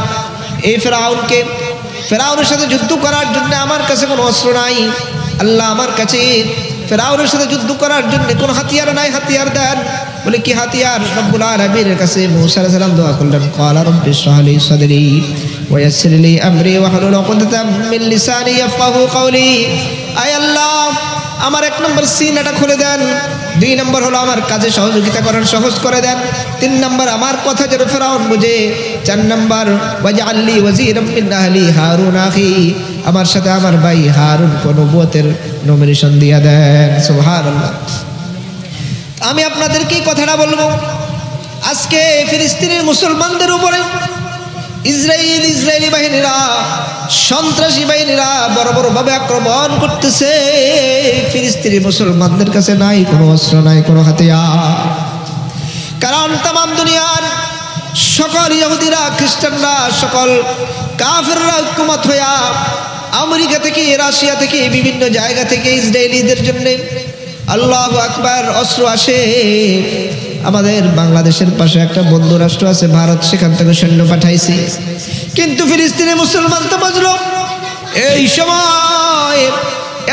এই ফিরআউনের সাথে যুদ্ধ করার জন্য আমার কাছে কোনো অস্ত্র নাই। আল্লাহ, আমার কাছে ফিরআউনের সাথে যুদ্ধ করার জন্য কোনো হাতিয়ার নাই, হাতিয়ার দেন। বলে, কি হাতিয়ার? রব্বুল আলামিনের কাছে মূসা আলাইহিস সালাম দোয়া করলেন, ক্বালা রাব্বিশ শরহ লি সাদরি ওয়া ইয়াসসির লি আমরি ওয়াহলুল উকদাতাম মিন লিসানি ইয়াফকাহু কওলি। আয় আল্লাহ, আমার 1 নম্বর সিনাটা খুলে দেন, 2 নম্বর হলো আমার কাজে সহযোগিতা করার সহজ করে দেন, 3 নম্বর আমার কথা যেন ফিরআউন বুঝে, 4 নম্বর ওয়াজআল লি ওয়াজিরাম মিন আহলি হারুন আখি, আমার সাথে আমার ভাই হারুনকে নবুয়তের নমিনেশন দিয়ে দেন। সুবহানাল্লাহ। আমি আপনাদেরকে এই কথাটা বলবো, আজকে ফিলিস্তিনের মুসলমানদের উপরে ইসরায়েলি বাহিনীরা, সন্ত্রাসী বাহিনীরা বড় বড় ভাবে আক্রমণ করতেছে। ফিলিস্তিনি মুসলমানদের কাছে নাই কোনো অস্ত্র, নাই কোনো হাতিয়ার। কারণ তাম দুনিয়ার সকল ইহুদিরা, খ্রিস্টানরা, সকল কাফেররা ঐক্যমত হইয়া আমেরিকা থেকে, রাশিয়া থেকে, বিভিন্ন জায়গা থেকে ইসরায়েলিদের জন্য আল্লাহু আকবার অস্ত্র আসে। আমাদের বাংলাদেশের পাশে একটা বন্ধু রাষ্ট্র আছে ভারত, সেখান থেকে সৈন্য পাঠাইছি। কিন্তু ফিলিস্তিনি মুসলমান তো বুঝলো এই সময়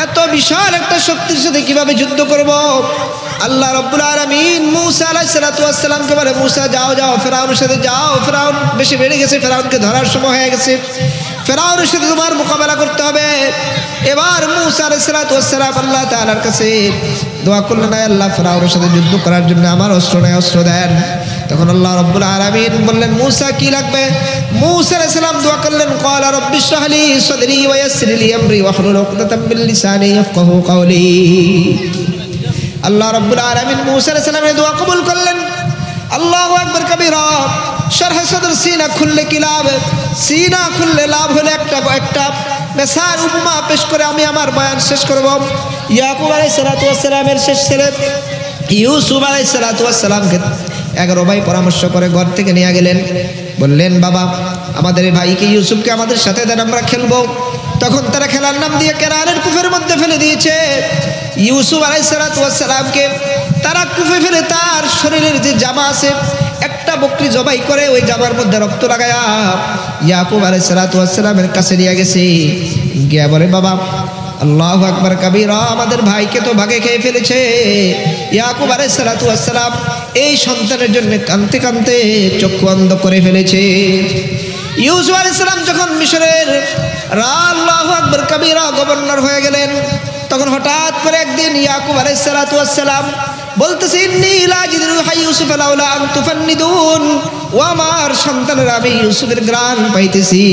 এত বিশাল একটা শক্তির সাথে কিভাবে যুদ্ধ করব। আল্লাহ রাব্বুল আলামিন মূসা আলাইহিস সালাতু ওয়াস সালামকে বলে, মূসা যাও যাও ফিরআউনের সাথে যাও, ফিরআউন বেশি বেড়ে গেছে, ফিরআউনকে ধরার সময় হয়ে গেছে, ফিরআউনের সাথে তোমার মোকাবেলা করতে হবে। এবার মূসা আলাইহিস সালাতু ওয়াস সালাম আল্লাহ তাআলার কাছে দোয়া করলেন, আয় আল্লাহ, ফিরআউনের সাথে যুদ্ধ করার জন্য আমার অস্ত্র নাই, অস্ত্র দেন। তখন আল্লাহ রাব্বুল আলামিন বললেন, মূসা কি লাগবে? মূসা আলাইহিস সালাম দোয়া করলেন, ক্বালা রাব্বিশ শরহ লি সাদরি ওয়া ইয়াসসির লি আমরি ওয়াহলুল উকদাতাম মিন লিসানি ইয়াফকাহু কওলি। আল্লাহ রাব্বুল আলামিন মূসা আলাইহিস সালামের দোয়া কবুল করলেন। আল্লাহু আকবার কবীরা। শরহ সদর, সিনা খুললে কি লাভ? সিনা খুললে লাভ হলে একটা মেসাল উপমা পেশ করে আমি আমার বয়ান শেষ করব। ইয়াকুব আলাইহিস সালাতু ওয়াস সালামের শেষ ছেলে ইউসুফ আলাইহিস সালাতু ওয়াস সালামকে 11 ভাই পরামর্শ করে ঘর থেকে নিয়ে গেলেন। বললেন, বাবা, আমাদের এই ভাইকে ইউসুফকে আমাদের সাথে দেন, আমরা খেলবো। তখন তারা খেলার নাম দিয়ে কেনানের কুফের মধ্যে ফেলে দিয়েছে। ইউসুফ আলাইহিস সালাতু ওয়াস সালামকে তারা কুফে ফেলে তার শরীরের যে জামা আছে একটা বকরি জবাই করে ওই জামার মধ্যে রক্ত লাগায়া ইয়াকুব আলাইহিস সালাতু ওয়াস সালামের কাছে নিয়ে গেছে। গিয়া বলে, বাবা, আল্লাহু আকবার কবীরা, আমাদের ভাইকে তো ভাগে খেয়ে ফেলেছে। ইয়াকুব আলাইহিস সালাতু ওয়াস সালাম এই সন্তানের জন্য কাঁদতে কাঁদতে চক্ষু অন্ধ করে ফেলেছে। ইউসুফ আলাইহিস সালাম যখন মিশরের আল্লাহু আকবার কবীরা গভর্নর হয়ে গেলেন, তখন হঠাৎ করে একদিন ইয়াকুব আলাইহিস সালাতু ওয়াস সালাম বলতেছে, ইন্নী লা আজিদু হাই ইউসুফ লাউলা আন তুফান্নিদুন, ও আমার সন্তানেরা, আমি ইউসুফের গ্রাণ পাইতেছি।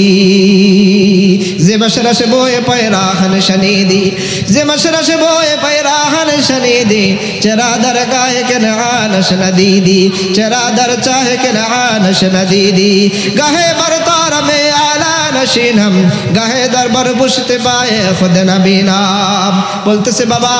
যে বাসার আসে বয়ে পায়ে রাহান শানিদি, যে বাসার আসে বয়ে পায়ে রাহান শানিদি, চেরাদার গায়ে কে নাশ নদীদি, চেরাদার চাহে কে নাশ নদীদি, গাহে বরতার মে আলা নশিনম, গাহে দরবার বুঝতে পায়ে খুদ নবী নাম। বলতেছে, বাবা,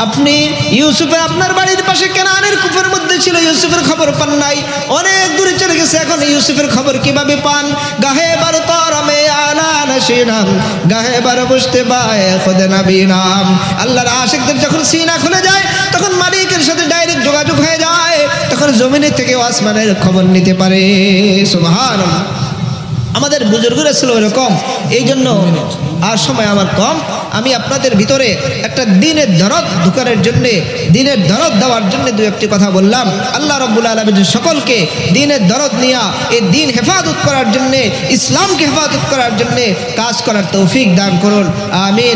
আপনি ইউসুফের আপনার বাড়ির পাশে কেনানের কুফের মধ্যে ছিল, ইউসুফের খবর পান নাই, অনেক দূরে চলে গেছে, এখন ইউসুফের খবর কিভাবে পান? গাহে বার তারমে আলা নশিনাম, গাহে বার বুঝতে পায়ে খুদ নবী নাম। আল্লাহর আশিকদের যখন সিনা খুলে যায় তখন মালিকের সাথে ডাইরেক্ট যোগাযোগ হয়ে যায়, তখন জমিনের থেকে আসমানের খবর নিতে পারে। সুবহানাল্লাহ। আমাদের বুজুর্গরা ছিল এরকম। এই জন্য আর সময় আমার কম, আমি আপনাদের ভিতরে একটা দিনের দরদ ঢুকানোর জন্যে, দিনের দরদ দেওয়ার জন্য দু একটি কথা বললাম। আল্লাহ রাব্বুল আলামিন সকলকে দিনের দরদ নিয়া এই দিন হেফাজত করার জন্যে, ইসলামকে হেফাজত করার জন্যে কাজ করার তৌফিক দান করুন। আমিন।